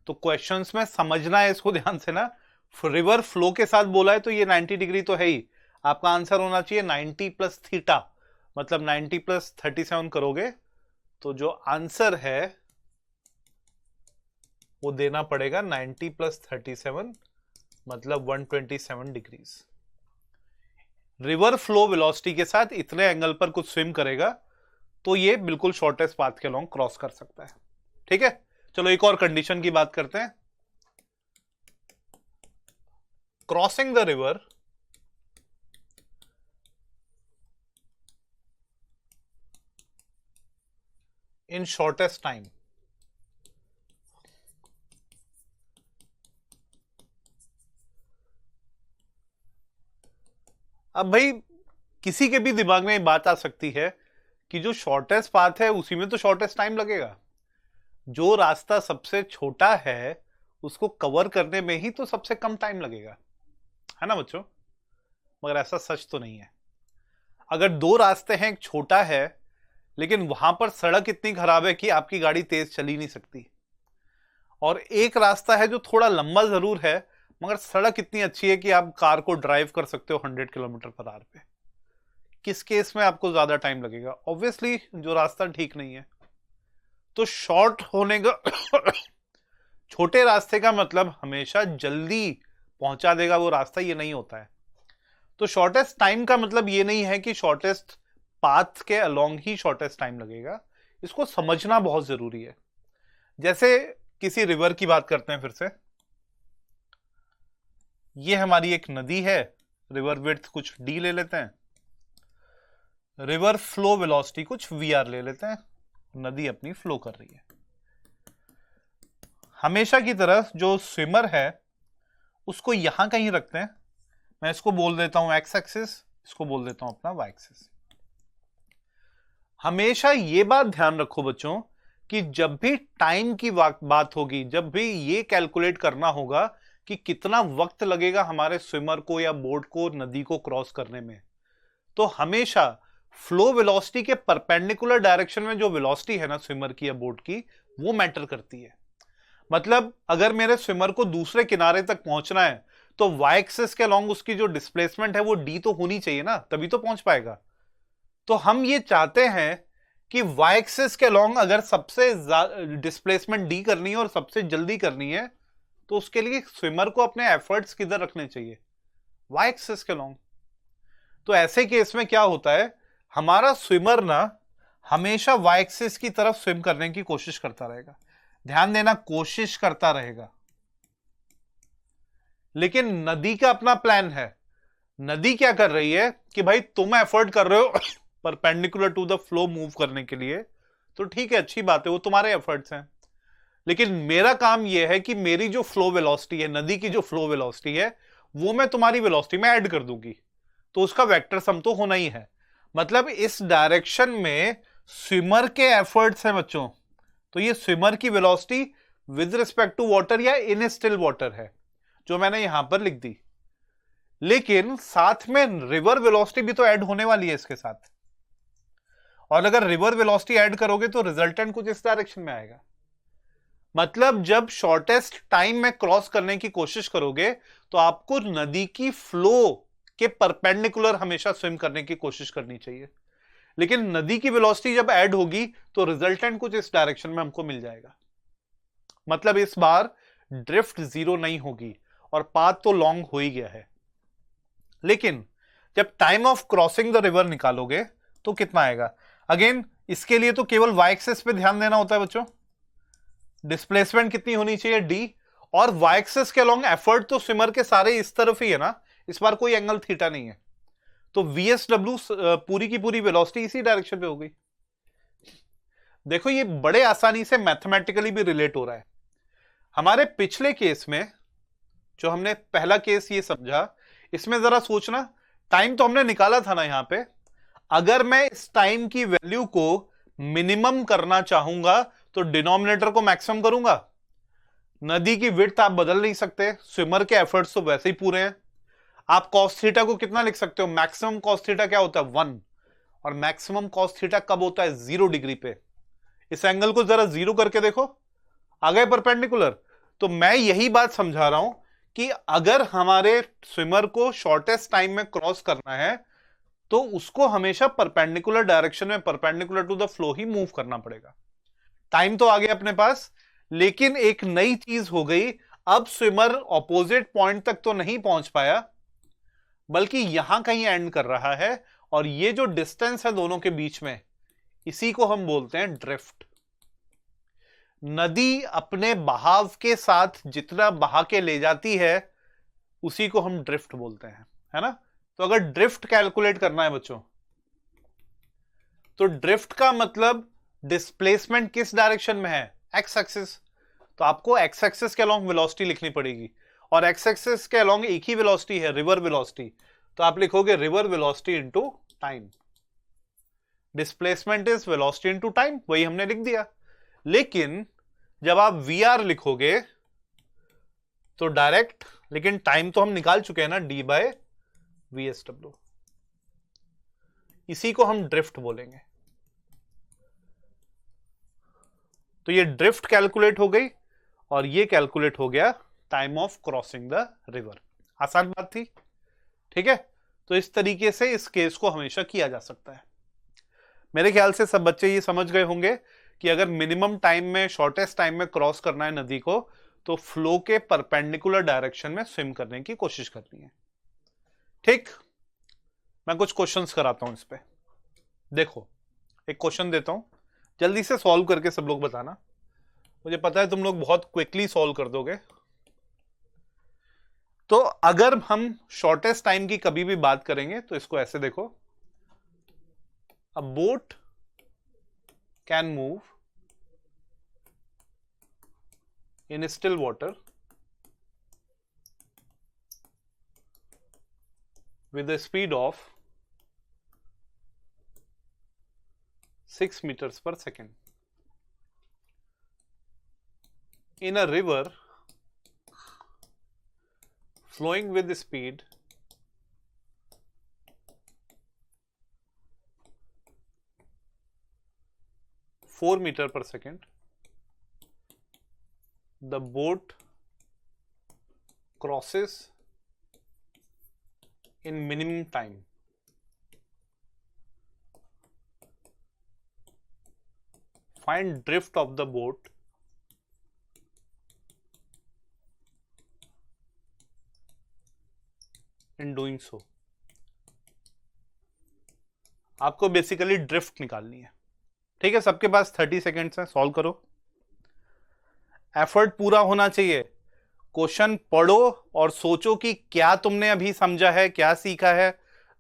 तो क्वेश्चंस में समझना है इसको ध्यान से ना, रिवर फ्लो के साथ बोला है तो ये 90 डिग्री तो है ही, आपका आंसर होना चाहिए 90 प्लस थीटा, मतलब 90 प्लस 37 करोगे तो जो आंसर है वो देना पड़ेगा 90 प्लस 37 मतलब 127 डिग्रीज। रिवर फ्लो वेलोसिटी के साथ इतने एंगल पर कुछ स्विम करेगा तो ये बिल्कुल शॉर्टेस्ट पाथ के अलोंग क्रॉस कर सकता है। ठीक है, चलो एक और कंडीशन की बात करते हैं। Crossing the river in shortest time. अब भाई किसी के भी दिमाग में बात आ सकती है कि जो शॉर्टेस्ट पाथ है उसी में तो शॉर्टेस्ट टाइम लगेगा, जो रास्ता सबसे छोटा है उसको कवर करने में ही तो सबसे कम टाइम लगेगा, है ना बच्चों? मगर ऐसा सच तो नहीं है। अगर दो रास्ते हैं, एक छोटा है लेकिन वहां पर सड़क इतनी खराब है कि आपकी गाड़ी तेज चल ही नहीं सकती, और एक रास्ता है जो थोड़ा लंबा जरूर है मगर सड़क इतनी अच्छी है कि आप कार को ड्राइव कर सकते हो 100 किलोमीटर पर आवर पे, किस केस में आपको ज्यादा टाइम लगेगा? ऑब्वियसली जो रास्ता ठीक नहीं है। तो शॉर्ट होने का छोटे रास्ते का मतलब हमेशा जल्दी पहुंचा देगा वो रास्ता, ये नहीं होता है। तो शॉर्टेस्ट टाइम का मतलब ये नहीं है कि शॉर्टेस्ट पाथ के अलोंग ही शॉर्टेस्ट टाइम लगेगा, इसको समझना बहुत जरूरी है। जैसे किसी रिवर की बात करते हैं फिर से, ये हमारी एक नदी है, रिवर विड्थ कुछ डी ले लेते हैं, रिवर फ्लो वेलोसिटी कुछ वीआर ले लेते हैं, नदी अपनी फ्लो कर रही है। हमेशा की तरह जो स्विमर है उसको यहां कहीं रखते हैं, मैं इसको बोल देता हूं एक्स एक्सिस, इसको बोल देता हूं अपना वाई एक्सिस। हमेशा ये बात ध्यान रखो बच्चों कि जब भी टाइम की बात होगी, जब भी ये कैलकुलेट करना होगा कि कितना वक्त लगेगा हमारे स्विमर को या बोट को नदी को क्रॉस करने में, तो हमेशा फ्लो वेलोसिटी के परपेंडिकुलर डायरेक्शन में जो वेलोसिटी है ना स्विमर की या बोट की, वो मैटर करती है। मतलब अगर मेरे स्विमर को दूसरे किनारे तक पहुंचना है तो वाई एक्सिस के अलोंग उसकी जो डिस्प्लेसमेंट है वो डी तो होनी चाहिए ना, तभी तो पहुंच पाएगा। तो हम ये चाहते हैं कि वाई एक्सिस के अलोंग अगर सबसे डिस्प्लेसमेंट डी करनी है और सबसे जल्दी करनी है तो उसके लिए स्विमर को अपने एफर्ट्स किधर रखने चाहिए? वाई एक्सिस के अलोंग। तो ऐसे केस में क्या होता है, हमारा स्विमर ना हमेशा वाई एक्सिस की तरफ स्विम करने की कोशिश करता रहेगा, ध्यान देना कोशिश करता रहेगा। लेकिन नदी का अपना प्लान है, नदी क्या कर रही है कि भाई तुम एफर्ट कर रहे हो perpendicular to the flow move करने के लिए, तो ठीक है, अच्छी बात है, वो तुम्हारे एफर्ट्स हैं। लेकिन मेरा काम यह है कि मेरी जो फ्लो वेलोसिटी है, नदी की जो फ्लो वेलोसिटी है, वो मैं तुम्हारी वेलोसिटी में ऐड कर दूंगी, तो उसका वेक्टर सम तो होना ही है। मतलब इस डायरेक्शन में स्विमर के एफर्ट्स हैं बच्चों, तो ये स्विमर की velocity with respect to water या इन स्टिल वाटर है जो मैंने यहां पर लिख दी। लेकिन साथ में रिवर वेलोसिटी भी तो ऐड होने वाली है इसके साथ, और अगर रिवर वेलोसिटी ऐड करोगे तो रिजल्टेंट कुछ इस डायरेक्शन में आएगा। मतलब जब शॉर्टेस्ट टाइम में क्रॉस करने की कोशिश करोगे तो आपको नदी की फ्लो के परपेंडिकुलर हमेशा स्विम करने की कोशिश करनी चाहिए। लेकिन नदी की वेलोसिटी जब ऐड होगी तो रिजल्टेंट कुछ इस डायरेक्शन में हमको मिल जाएगा। मतलब इस बार ड्रिफ्ट जीरो नहीं होगी और पाथ तो लॉन्ग हो ही गया है। लेकिन जब time of crossing the river निकालोगे तो कितना आएगा? अगेन इसके लिए तो केवल वाई एक्सिस पे ध्यान देना होता है बच्चों, डिस्प्लेसमेंट कितनी होनी चाहिए डी, और वाई एक्सिस के अलोंग एफर्ट तो स्विमर के सारे इस तरफ ही है ना, इस बार कोई एंगल थीटा नहीं है, तो VSW पूरी की पूरी वेलोसिटी इसी डायरेक्शन पे हो गई। देखो ये बड़े आसानी से मैथमेटिकली भी रिलेट हो रहा है। हमारे पिछले केस में जो हमने पहला केस ये समझा, इसमें जरा सोचना, टाइम तो हमने निकाला था ना यहां पे, अगर मैं इस टाइम की वैल्यू को मिनिमम करना चाहूंगा तो डिनोमिनेटर को मैक्सिमम करूंगा। नदी की विड्थ आप बदल नहीं सकते, स्विमर के एफर्ट्स तो वैसे ही पूरे हैं। आप कॉस थीटा को कितना लिख सकते हो? मैक्सिमम कॉस थीटा क्या होता है? 1, और मैक्सिमम कॉस थीटा कब होता है? 0 डिग्री पे। इस एंगल को जरा 0 करके देखो, आ गए परपेंडिकुलर। तो मैं यही बात समझा रहा हूं कि अगर हमारे स्विमर को शॉर्टेस्ट टाइम में क्रॉस करना है तो उसको हमेशा परपेंडिकुलर डायरेक्शन में, परपेंडिकुलर टू द फ्लो ही मूव करना पड़ेगा। टाइम तो आ गया अपने पास, लेकिन एक नई चीज हो गई, अब स्विमर ऑपोजिट पॉइंट तक तो नहीं पहुंच पाया बल्कि यहां कहीं एंड कर रहा है, और ये जो डिस्टेंस है दोनों के बीच में, इसी को हम बोलते हैं ड्रिफ्ट। नदी अपने बहाव के साथ जितना बहा के ले जाती है उसी को हम ड्रिफ्ट बोलते हैं, है ना। तो अगर ड्रिफ्ट कैलकुलेट करना है बच्चों, तो ड्रिफ्ट का मतलब डिस्प्लेसमेंट किस डायरेक्शन में है, एक्स एक्सिस। तो आपको एक्स एक्सिस के अलोंग वेलोसिटी लिखनी पड़ेगी, और एक्स एक्सिस के अलोंग एक ही वेलोसिटी है, रिवर वेलोसिटी। तो आप लिखोगे river velocity into time. Displacement is velocity into time, वही हमने लिख दिया। लेकिन जब आप वी आर लिखोगे तो डायरेक्ट, लेकिन टाइम तो हम निकाल चुके हैं ना, डी बाय वी एस डब्ल्यू, इसी को हम ड्रिफ्ट बोलेंगे। तो ये ड्रिफ्ट कैलकुलेट हो गई, और ये कैलकुलेट हो गया time of crossing the river. आसान बात थी, ठीक है। तो इस तरीके से इस केस को हमेशा किया जा सकता है। मेरे ख्याल से सब बच्चे ये समझ गए होंगे कि अगर मिनिमम टाइम में, शॉर्टेस्ट टाइम में क्रॉस करना है नदी को, तो फ्लो के परपेंडिकुलर डायरेक्शन में स्विम करने की कोशिश करनी है। ठीक, मैं कुछ क्वेश्चंस कराता हूं इस पे। देखो, एक क्वेश्चन देता हूं, जल्दी से सॉल्व करके सब लोग बताना। मुझे पता है तुम लोग बहुत क्विकली सॉल्व कर दोगे। तो अगर हम शॉर्टेस्ट टाइम की कभी भी बात करेंगे तो इसको ऐसे देखो, अ boat can move in still water with a speed of 6 meters per second. In a river flowing with speed 4 meter per second, the boat crosses in minimum time. Find drift of the boat in doing so. आपको basically drift निकालनी है, ठीक है। सबके पास 30 seconds हैं, solve करो। Effort पूरा होना चाहिए। क्वेश्चन पढ़ो और सोचो कि क्या तुमने अभी समझा है, क्या सीखा है।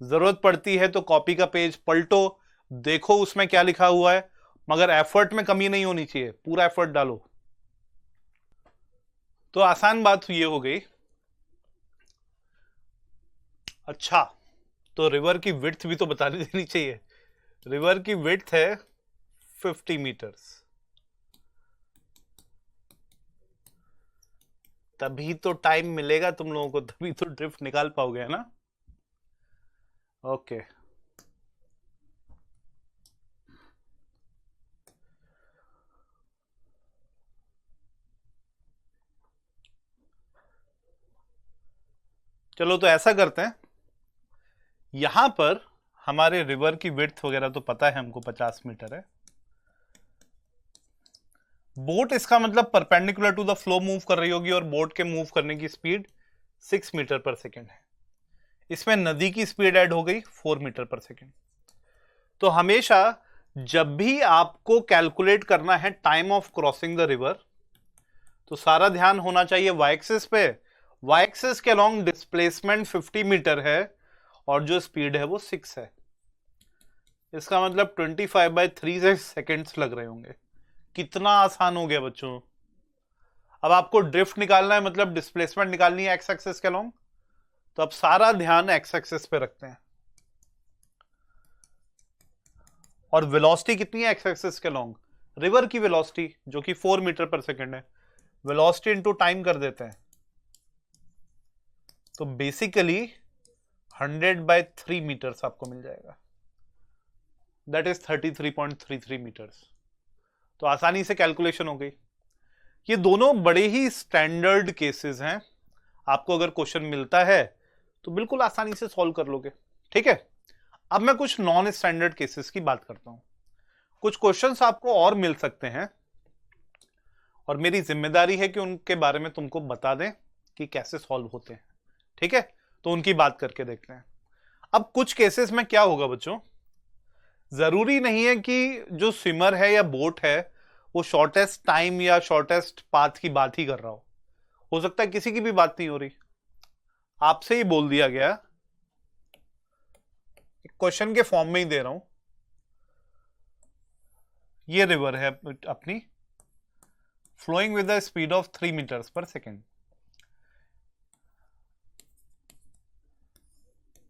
जरूरत पड़ती है तो कॉपी का पेज पलटो, देखो उसमें क्या लिखा हुआ है, मगर एफर्ट में कमी नहीं होनी चाहिए, पूरा एफर्ट डालो। तो आसान बात ये हो गई। अच्छा, तो रिवर की विड्थ भी तो बता देनी चाहिए। रिवर की विड्थ है 50 मीटर्स। तभी तो टाइम मिलेगा तुम लोगों को, तभी तो ड्रिफ्ट निकाल पाओगे, है ना। ओके, चलो तो ऐसा करते हैं, यहां पर हमारे रिवर की विड्थ वगैरह तो पता है हमको, 50 मीटर है। बोट, इसका मतलब perpendicular to the flow move कर रही होगी, और बोट के मूव करने की स्पीड 6 मीटर पर सेकेंड है। इसमें नदी की स्पीड ऐड हो गई 4 मीटर पर सेकेंड। तो हमेशा जब भी आपको कैलकुलेट करना है time of crossing the river, तो सारा ध्यान होना चाहिए वाई एक्सिस पे। वाई एक्सिस के अलोंग डिस्प्लेसमेंट 50 मीटर है और जो स्पीड है वो 6 है। इसका मतलब 25/3 से सेकेंड्स लग रहे होंगे। कितना आसान हो गया बच्चों। अब आपको ड्रिफ्ट निकालना है, मतलब डिस्प्लेसमेंट निकालनी है एक्स एक्सिस के अलोंग, तो अब सारा ध्यान एक्स एक्सिस पे रखते हैं। और वेलोसिटी कितनी है एक्स एक्सिस के अलोंग, रिवर की वेलोसिटी जो कि 4 मीटर पर सेकेंड है, वेलोसिटी इनटू टाइम कर देते हैं। तो बेसिकली 100/3 मीटर्स आपको मिल जाएगा, दैट इज 33.33 मीटर्स। तो आसानी से कैलकुलेशन हो गई। ये दोनों बड़े ही स्टैंडर्ड केसेस हैं। आपको अगर क्वेश्चन मिलता है तो बिल्कुल आसानी से सॉल्व कर लोगे। ठीक है, अब मैं कुछ नॉन स्टैंडर्ड केसेस की बात करता हूं। कुछ क्वेश्चंस आपको और मिल सकते हैं और मेरी जिम्मेदारी है कि उनके बारे में तुमको बता दें कि कैसे सॉल्व होते हैं। ठीक है, तो उनकी बात करके देखते हैं। अब कुछ केसेस में क्या होगा बच्चों, जरूरी नहीं है कि जो स्विमर है या बोट है वो शॉर्टेस्ट टाइम या शॉर्टेस्ट पाथ की बात ही कर रहा हो सकता है किसी की भी बात नहीं हो रही, आपसे ही बोल दिया गया, क्वेश्चन के फॉर्म में ही दे रहा हूं। ये रिवर है अपनी, flowing with the speed of 3 meters per second.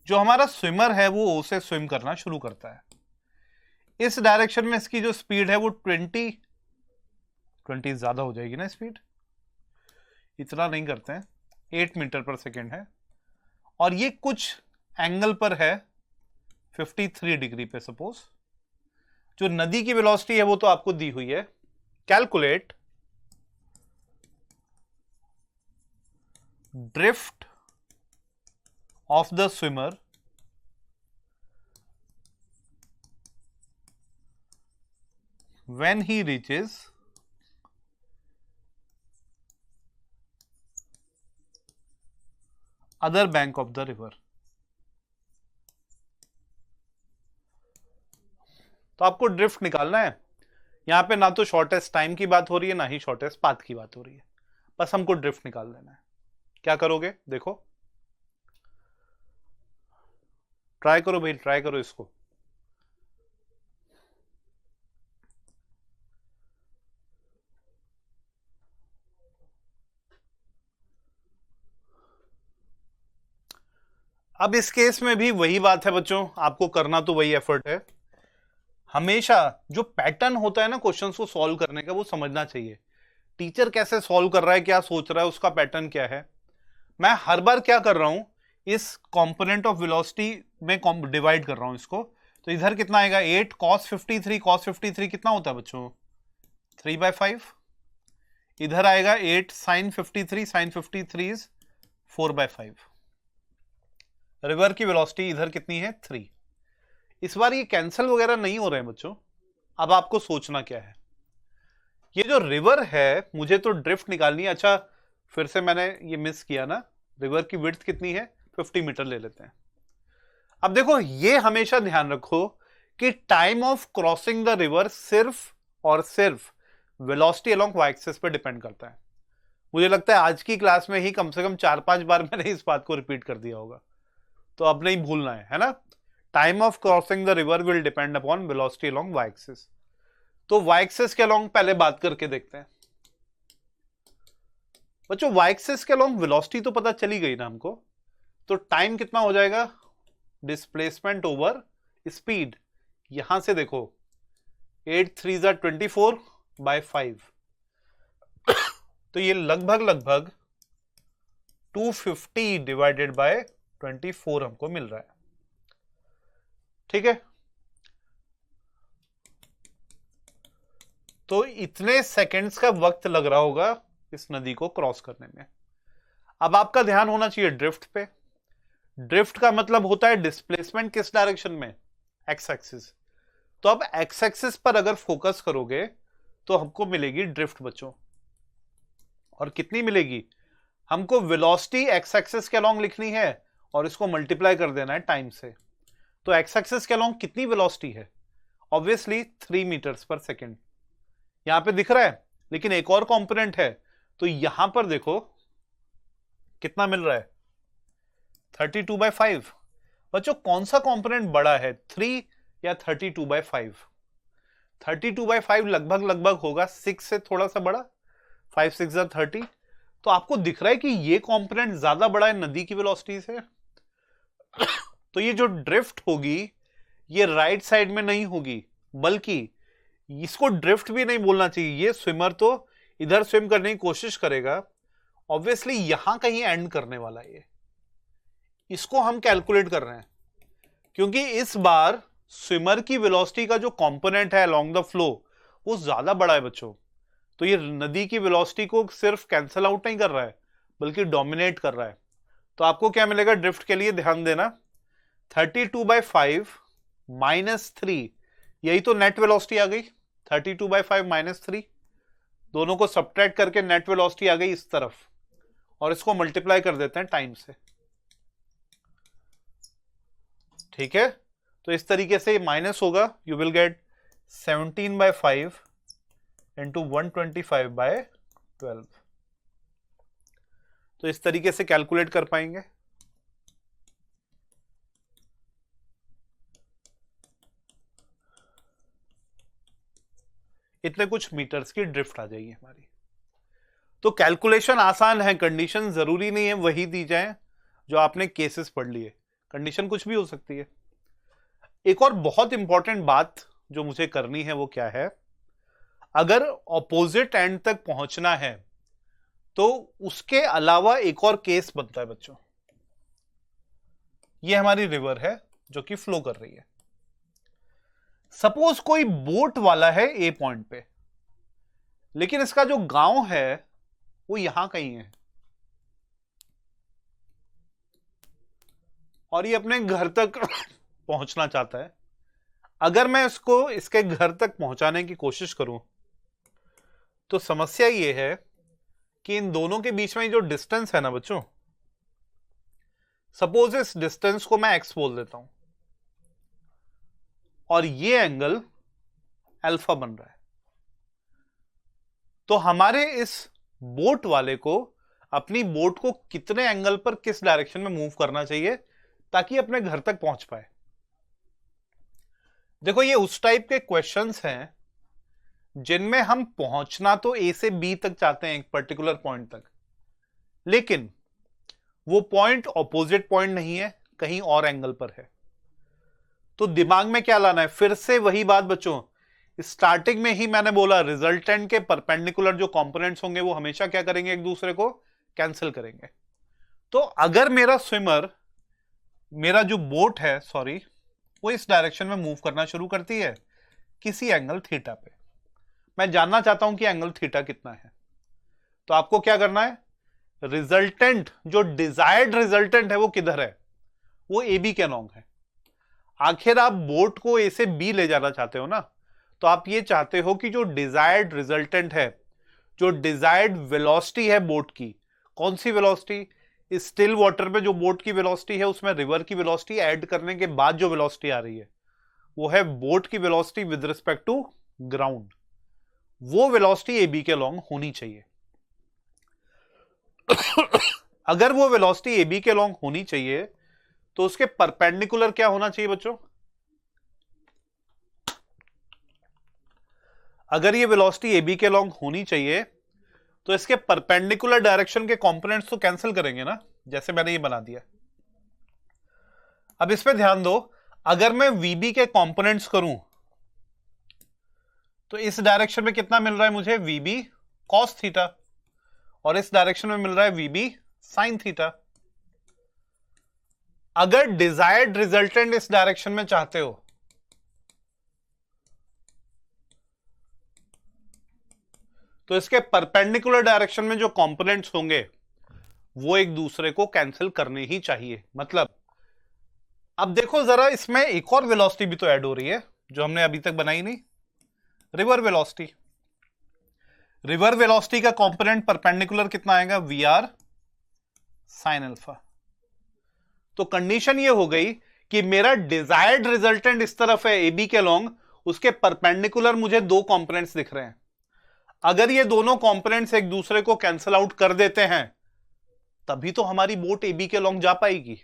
जो हमारा स्विमर है वो ओ से स्विम करना शुरू करता है। इस डायरेक्शन में इसकी जो स्पीड है वो 20 ज्यादा हो जाएगी ना स्पीड, इतना नहीं करते हैं, 8 मीटर पर सेकेंड है और ये कुछ एंगल पर है 53 डिग्री पे सपोज। जो नदी की वेलोसिटी है वो तो आपको दी हुई है। Calculate drift of the swimmer when he reaches other bank of the river। तो आपको ड्रिफ्ट निकालना है। यहां पे ना तो शॉर्टेस्ट टाइम की बात हो रही है ना ही शॉर्टेस्ट पाथ की बात हो रही है, बस हमको ड्रिफ्ट निकाल देना है। क्या करोगे देखो, ट्राई करो भाई, ट्राई करो इसको। अब इस केस में भी वही बात है बच्चों, आपको करना तो वही एफर्ट है। हमेशा जो पैटर्न होता है ना क्वेश्चंस को सॉल्व करने का वो समझना चाहिए। टीचर कैसे सॉल्व कर रहा है, क्या सोच रहा है, उसका पैटर्न क्या है। मैं हर बार क्या कर रहा हूं, इस कंपोनेंट ऑफ वेलोसिटी में डिवाइड कर रहा हूं इसको। तो इधर कितना आएगा 8 cos 53, cos 53 कितना होता है बच्चों 3/5। इधर आएगा 8 sin 53, sin 53 इज 4/5। रिवर की वेलोसिटी इधर कितनी है 3। इस बार ये कैंसिल वगैरह नहीं हो रहे हैं बच्चों। अब आपको सोचना क्या है, ये जो रिवर है मुझे तो ड्रिफ्ट निकालनी है। अच्छा फिर से मैंने ये मिस किया ना, रिवर की विड्थ कितनी है 50 मीटर ले लेते हैं। अब देखो ये हमेशा ध्यान रखो कि time of crossing the river सिर्फ और सिर्फ वेलोसिटी अलोंग वाई एक्सिस पे डिपेंड करता है। मुझे लगता है आज की क्लास में ही कम से कम 4-5 बार मैंने इस बात को रिपीट कर दिया होगा, तो अब नहीं भूलना है ना। Time of crossing the river will depend upon velocity along y axis. तो वाई एक्सिस के अलोंग पहले बात करके देखते हैं बच्चों। वाई एक्सिस के अलोंग वेलोसिटी तो पता चली गई ना हमको, तो टाइम कितना हो जाएगा डिस्प्लेसमेंट ओवर स्पीड। यहां से देखो 8 3 24/5, तो ये लगभग 250 डिवाइडेड बाय 24 हमको मिल रहा है। ठीक है, तो इतने सेकंड्स का वक्त लग रहा होगा इस नदी को क्रॉस करने में। अब आपका ध्यान होना चाहिए ड्रिफ्ट पे। ड्रिफ्ट का मतलब होता है डिस्प्लेसमेंट किस डायरेक्शन में, एक्स एक्सिस। तो अब एक्स एक्सिस पर अगर फोकस करोगे तो हमको मिलेगी ड्रिफ्ट बच्चों। और कितनी मिलेगी, हमको वेलोसिटी एक्स एक्सिस के अलोंग लिखनी है और इसको मल्टीप्लाई कर देना है टाइम से। तो एक्स एक्सिस के अलोंग कितनी वेलोसिटी है, ऑब्वियसली 3 मीटर्स पर सेकेंड। यहां पे दिख रहा है, लेकिन एक और कंपोनेंट है, तो यहां पर देखो कितना मिल रहा है 32/5। बच्चों कौन सा कंपोनेंट बड़ा है 3 या 32/5? 32/5 लगभग होगा 6 से थोड़ा सा बड़ा, 5 6 30। तो आपको दिख रहा है कि ये कंपोनेंट ज्यादा बड़ा है नदी की वेलोसिटी से। तो ये जो ड्रिफ्ट होगी ये राइट साइड में नहीं होगी, बल्कि इसको ड्रिफ्ट भी नहीं बोलना चाहिए। ये स्विमर तो इधर स्विम करने की कोशिश करेगा, ऑब्वियसली यहां कहीं एंड करने वाला है ये। इसको हम कैलकुलेट कर रहे हैं क्योंकि इस बार स्विमर की वेलोसिटी का जो कंपोनेंट है अलोंग द फ्लो वो ज्यादा बड़ा है बच्चों। तो ये नदी की वेलोसिटी को सिर्फ कैंसल आउट नहीं कर रहा है, बल्कि डोमिनेट कर रहा है, तो आपको क्या मिलेगा ड्रिफ्ट के लिए, ध्यान देना, 32/5 -3, यही तो नेट वेलोसिटी आ गई, 32/5 -3, दोनों को सब्ट्रैक्ट करके नेट वेलोसिटी आ गई इस तरफ, और इसको मल्टीप्लाई कर देते हैं टाइम से। ठीक है, तो इस तरीके से माइनस होगा, यू विल गेट 17/5 इंटू 125/12, तो इस तरीके से कैलकुलेट कर पाएंगे। इतने कुछ मीटर्स की ड्रिफ्ट आ जाएगी हमारी। तो कैलकुलेशन आसान है, कंडीशन जरूरी नहीं है वही दी जाए जो आपने केसेस पढ़ लिए, कंडीशन कुछ भी हो सकती है। एक और बहुत इंपॉर्टेंट बात जो मुझे करनी है वो क्या है, अगर ऑपोजिट एंड तक पहुंचना है तो उसके अलावा एक और केस बनता है बच्चों। ये हमारी रिवर है जो कि फ्लो कर रही है, सपोज कोई बोट वाला है ए पॉइंट पे, लेकिन इसका जो गांव है वो यहां कहीं है, और ये अपने घर तक पहुंचना चाहता है। अगर मैं इसको इसके घर तक पहुंचाने की कोशिश करूं तो समस्या ये है कि इन दोनों के बीच में जो डिस्टेंस है ना बच्चों, सपोज इस डिस्टेंस को मैं एक्स बोल देता हूं, और ये एंगल अल्फा बन रहा है, तो हमारे इस बोट वाले को अपनी बोट को कितने एंगल पर किस डायरेक्शन में मूव करना चाहिए ताकि अपने घर तक पहुंच पाए। देखो ये उस टाइप के क्वेश्चंस हैं जिनमें हम पहुंचना तो ए से बी तक चाहते हैं, एक पर्टिकुलर पॉइंट तक, लेकिन वो पॉइंट ऑपोजिट पॉइंट नहीं है, कहीं और एंगल पर है। तो दिमाग में क्या लाना है, फिर से वही बात बच्चों, स्टार्टिंग में ही मैंने बोला रिजल्टेंट के परपेंडिकुलर जो कंपोनेंट्स होंगे वो हमेशा क्या करेंगे, एक दूसरे को कैंसिल करेंगे। तो अगर मेरा स्विमर, मेरा जो बोट है सॉरी, वो इस डायरेक्शन में मूव करना शुरू करती है किसी एंगल थीटा पे, मैं जानना चाहता हूं कि एंगल थीटा कितना है, तो आपको क्या करना है, रिजल्टेंट जो डिजायर्ड रिजल्टेंट है वो किधर है, वो ए बी के लॉन्ग है। आखिर आप बोट को ए से बी ले जाना चाहते हो ना, तो आप ये चाहते हो कि जो डिजायर्ड रिजल्टेंट है, जो डिजायर्ड वेलोसिटी है बोट की, कौन सी वेलोसिटी, स्टिल वाटर में जो बोट की वेलोसिटी है उसमें रिवर की वेलोसिटी ऐड करने के बाद जो वेलोसिटी आ रही है वो है बोट की velocity with respect to ground, वो वेलोसिटी ए बी के लॉन्ग होनी चाहिए। अगर वो वेलोसिटी ए बी के लॉन्ग होनी चाहिए तो उसके परपेंडिकुलर क्या होना चाहिए बच्चों, अगर ये वेलोसिटी ए बी के लॉन्ग होनी चाहिए तो इसके परपेंडिकुलर डायरेक्शन के कंपोनेंट्स तो कैंसिल करेंगे ना, जैसे मैंने ये बना दिया। अब इस पे ध्यान दो, अगर मैं वीबी के कंपोनेंट्स करूं तो इस डायरेक्शन में कितना मिल रहा है मुझे, वीबी कॉस थीटा, और इस डायरेक्शन में मिल रहा है वीबी साइन थीटा। अगर डिजायर्ड रिजल्टेंट इस डायरेक्शन में चाहते हो तो इसके परपेंडिकुलर डायरेक्शन में जो कंपोनेंट्स होंगे वो एक दूसरे को कैंसिल करने ही चाहिए। मतलब अब देखो जरा, इसमें एक और वेलोसिटी भी तो ऐड हो रही है जो हमने अभी तक बनाई नहीं, रिवर वेलोसिटी। रिवर वेलोसिटी का कंपोनेंट परपेंडिकुलर कितना आएगा, वी आर साइन अल्फा। तो कंडीशन ये हो गई कि मेरा डिजायर्ड रिजल्टेंट इस तरफ है ए बी के लॉन्ग, उसके परपेंडिकुलर मुझे दो कंपोनेंट्स दिख रहे हैं। अगर ये दोनों कंपोनेंट्स एक दूसरे को कैंसिल आउट कर देते हैं तभी तो हमारी बोट ए बी के लॉन्ग जा पाएगी।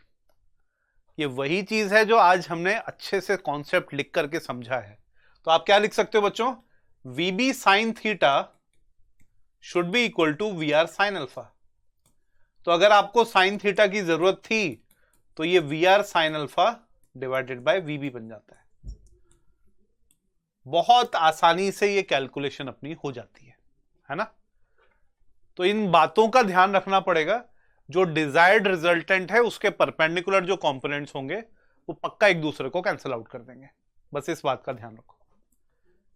ये वही चीज है जो आज हमने अच्छे से कॉन्सेप्ट लिख करके समझा है। तो आप क्या लिख सकते हो बच्चों, v b sine theta should be equal to v r sine alpha. तो अगर आपको साइन थीटा की जरूरत थी तो ये v r sine alpha divided by v b बन जाता है। बहुत आसानी से ये कैलकुलेशन अपनी हो जाती है ना। तो इन बातों का ध्यान रखना पड़ेगा, जो डिजायर्ड रिजल्टेंट है उसके परपेंडिकुलर जो कंपोनेंट्स होंगे वो पक्का एक दूसरे को कैंसिल आउट कर देंगे, बस इस बात का ध्यान रखो,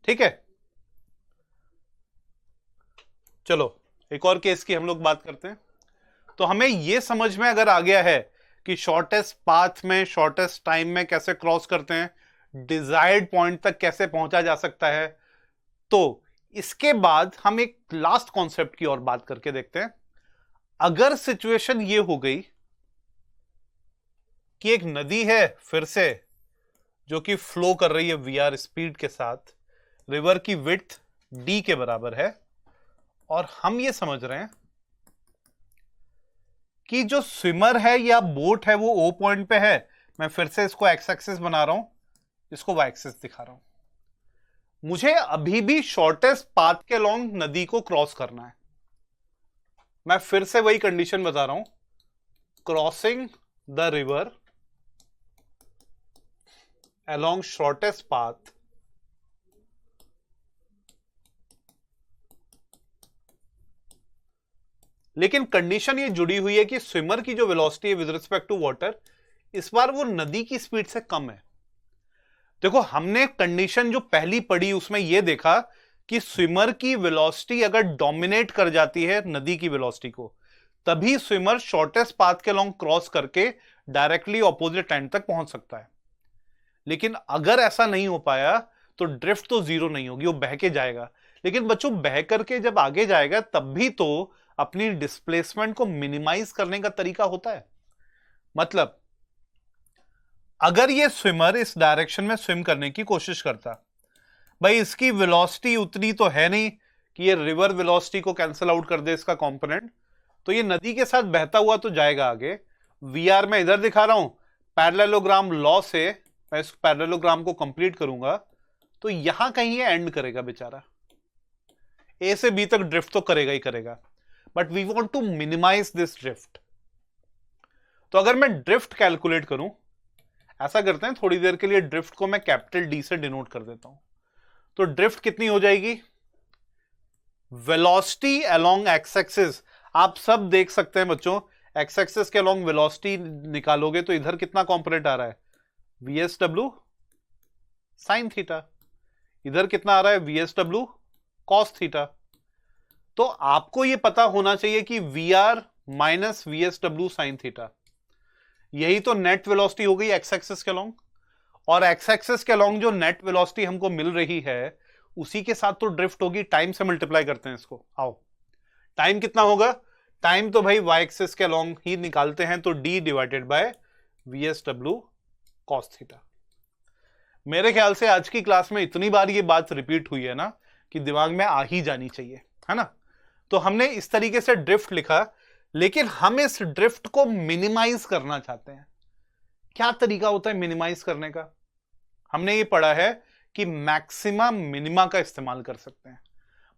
ठीक है। चलो एक और केस की हम लोग बात करते हैं। तो हमें ये समझ में अगर आ गया है कि शॉर्टेस्ट पाथ में शॉर्टेस्ट टाइम में कैसे क्रॉस करते हैं, डिजायर्ड पॉइंट तक कैसे पहुंचा जा सकता है, तो इसके बाद हम एक लास्ट कॉन्सेप्ट की और बात करके देखते हैं। अगर सिचुएशन ये हो गई कि एक नदी है फिर से जो कि फ्लो कर रही है वीआर स्पीड के साथ, रिवर की विड्थ डी के बराबर है, और हम ये समझ रहे हैं कि जो स्विमर है या बोट है वो ओ पॉइंट पे है। मैं फिर से इसको एक्स एक्सिस बना रहा हूं, इसको वाई एक्सिस दिखा रहा हूं। मुझे अभी भी शॉर्टेस्ट पाथ के लॉन्ग नदी को क्रॉस करना है। मैं फिर से वही कंडीशन बता रहा हूं, crossing the river along shortest path लेकिन कंडीशन ये जुड़ी हुई है कि स्विमर की जो वेलोसिटी है विद रिस्पेक्ट टू वाटर इस बार वो नदी की स्पीड से कम है। देखो हमने कंडीशन जो पहली पढ़ी उसमें यह देखा कि स्विमर की वेलोसिटी अगर डोमिनेट कर जाती है नदी की वेलोसिटी को, तभी स्विमर शॉर्टेस्ट पाथ के लॉन्ग क्रॉस करके डायरेक्टली ऑपोजिट एंड तक पहुंच सकता है। लेकिन अगर ऐसा नहीं हो पाया तो ड्रिफ्ट तो जीरो नहीं होगी, वो बह के जाएगा। लेकिन बच्चों बह करके जब आगे जाएगा तब भी तो अपनी डिस्प्लेसमेंट को मिनिमाइज करने का तरीका होता है। मतलब अगर ये स्विमर इस डायरेक्शन में स्विम करने की कोशिश करता, भाई इसकी वेलोसिटी उतनी तो है नहीं कि ये रिवर वेलोसिटी को कैंसिल आउट कर दे इसका कंपोनेंट, तो ये नदी के साथ बहता हुआ तो जाएगा आगे। वीआर में इधर दिखा रहा हूं, पैरेललोग्राम लॉ से मैं इस पैरेललोग्राम को कंप्लीट करूंगा तो यहां कहीं ये एंड करेगा बेचारा, ए से बी तक ड्रिफ्ट तो करेगा ही करेगा, but we want to minimize this drift. तो अगर मैं ड्रिफ्ट कैलकुलेट करूं, ऐसा करते हैं थोड़ी देर के लिए ड्रिफ्ट को मैं कैपिटल डी से डिनोट कर देता हूं। तो ड्रिफ्ट कितनी हो जाएगी, वेलोसिटी अलोंग एक्स एक्सिस। आप सब देख सकते हैं बच्चों, एक्स एक्सिस के अलोंग वेलोसिटी निकालोगे तो इधर कितना कंपोनेंट आ रहा है, VSW साइन थीटा। इधर कितना आ रहा है, VSW कॉस थीटा। तो आपको यह पता होना चाहिए कि VR minus VSW sine theta, यही तो नेट वेलोसिटी हो गई एक्स एक्सिस के अलोंग। और एक्स एक्सिस के अलोंग जो नेट वेलोसिटी हमको मिल रही है उसी के साथ तो ड्रिफ्ट होगी, टाइम से मल्टीप्लाई करते हैं इसको। आओ टाइम कितना होगा, टाइम तो भाई वाई एक्सिस के अलोंग ही निकालते हैं, तो D divided by VSW cos theta. मेरे ख्याल से आज की क्लास में इतनी बार ये बात रिपीट हुई है ना कि दिमाग में आ ही जानी चाहिए, है ना। तो हमने इस तरीके से ड्रिफ्ट लिखा, लेकिन हम इस ड्रिफ्ट को मिनिमाइज करना चाहते हैं। क्या तरीका होता है मिनिमाइज करने का, हमने ये पढ़ा है कि मैक्सिमा मिनिमा का इस्तेमाल कर सकते हैं।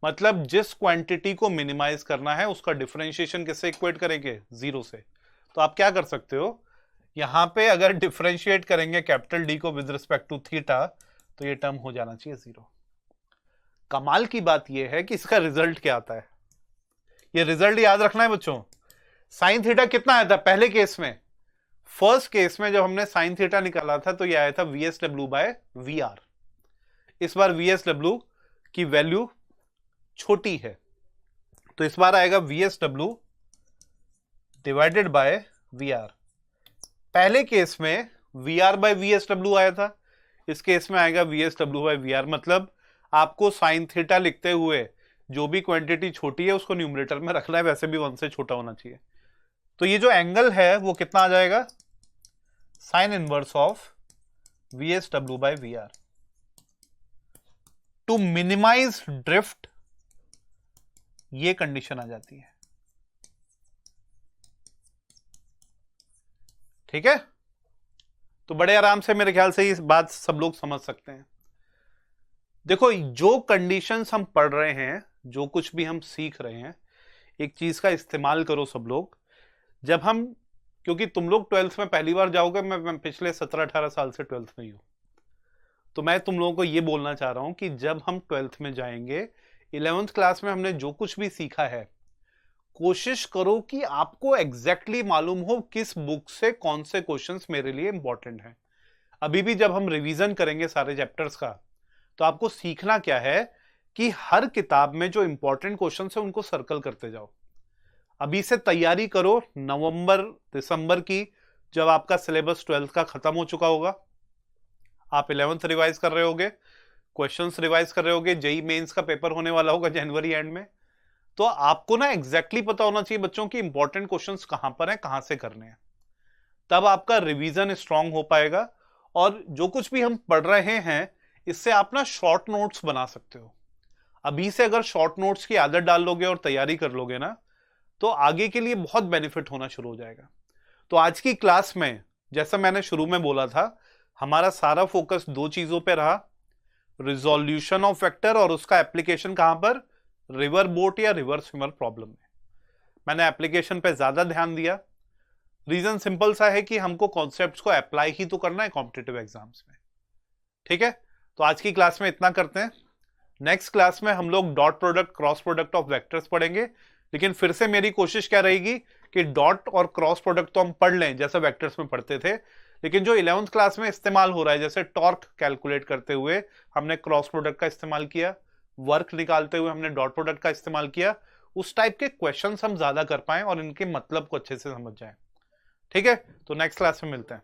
मतलब जिस क्वांटिटी को मिनिमाइज करना है उसका डिफरेंशिएशन किससे इक्वेट करेंगे, जीरो से। तो आप क्या कर सकते हो, यहां पे अगर डिफरेंशिएट करेंगे कैपिटल डी को विद रिस्पेक्ट टू थीटा तो ये टर्म हो जाना चाहिए जीरो। कमाल की बात यह है कि इसका रिजल्ट क्या आता है, ये रिजल्ट याद रखना है बच्चों। साइन थीटा कितना आया था पहले केस में, फर्स्ट केस में जब हमने साइन थीटा निकाला था तो ये आया था VSW बाय VR। इस बार VSW की वैल्यू छोटी है तो इस बार आएगा VSW डिवाइडेड बाय VR। पहले केस में VR बाय VSW आया था, इस केस में आएगा VSW बाय VR। मतलब आपको साइन थीटा लिखते हुए जो भी क्वांटिटी छोटी है उसको न्यूमरेटर में रखना है, वैसे भी 1 से छोटा होना चाहिए। तो ये जो एंगल है वो कितना आ जाएगा, sine inverse of VSW by VR। To minimize drift ये कंडीशन आ जाती है, ठीक है। तो बड़े आराम से मेरे ख्याल से इस बात सब लोग समझ सकते हैं। देखो जो कंडीशंस हम पढ़ रहे हैं, जो कुछ भी हम सीख रहे हैं, एक चीज का इस्तेमाल करो सब लोग। जब हम, क्योंकि तुम लोग 12th में पहली बार जाओगे, मैं पिछले 17-18 साल से 12th में ही हूं, तो मैं तुम लोगों को यह बोलना चाह रहा हूं कि जब हम 12th में जाएंगे, 11th क्लास में हमने जो कुछ भी सीखा है, कोशिश करो कि आपको एग्जैक्टली मालूम हो किस बुक से कौन से क्वेश्चंस मेरे लिए इंपॉर्टेंट हैं। अभी भी जब हम रिवीजन करेंगे सारे चैप्टर्स का, तो आपको सीखना क्या है कि हर किताब में जो इंपॉर्टेंट क्वेश्चंस है उनको सर्कल करते जाओ। अभी से तैयारी करो नवंबर दिसंबर की, जब आपका सिलेबस 12th का खत्म हो चुका होगा, आप 11th रिवाइज कर रहे होगे, क्वेश्चंस रिवाइज कर रहे होगे, जेई मेंस का पेपर होने वाला होगा जनवरी एंड में, तो आपको ना एग्जैक्टली पता होना चाहिए बच्चों की इंपॉर्टेंट क्वेश्चंस कहां पर हैं, कहां से करने हैं। तब आपका रिवीजन स्ट्रांग हो पाएगा, और जो कुछ भी हम पढ़ रहे हैं इससे आप ना शॉर्ट नोट्स बना सकते हो। अभी से अगर शॉर्ट नोट्स की आदत डाल लोगे और तैयारी कर लोगे ना, तो आगे के लिए बहुत बेनिफिट होना शुरू हो जाएगा। तो आज की क्लास में, जैसा मैंने शुरू में बोला था, हमारा सारा फोकस दो चीजों पे रहा, रिजोल्यूशन ऑफ वेक्टर और उसका एप्लीकेशन कहां पर, रिवर बोट या रिवर स्विमर प्रॉब्लम में। मैंने एप्लीकेशन पे ज्यादा ध्यान दिया। रीजन सिंपल सा है कि हमको कॉन्सेप्ट्स को अप्लाई ही तो करना है कॉम्पिटिटिव एग्जाम्स में। ठीक है, तो आज की क्लास में इतना करते हैं। नेक्स्ट क्लास में हम लोग dot product, cross product of vectors पढ़ेंगे, लेकिन फिर से मेरी कोशिश क्या रहेगी कि डॉट और क्रॉस प्रोडक्ट तो हम पढ़ लें जैसे वेक्टर्स में पढ़ते थे, लेकिन जो 11th क्लास में इस्तेमाल हो रहा है, जैसे टॉर्क कैलकुलेट करते हुए हमने क्रॉस प्रोडक्ट का इस्तेमाल किया, वर्क निकालते हुए हमने डॉट प्रोडक्ट का इस्तेमाल किया, उस टाइप के क्वेश्चंस हम ज्यादा कर पाए और इनके मतलब को अच्छे से समझ जाएं। ठीक है, तो नेक्स्ट क्लास में मिलते हैं।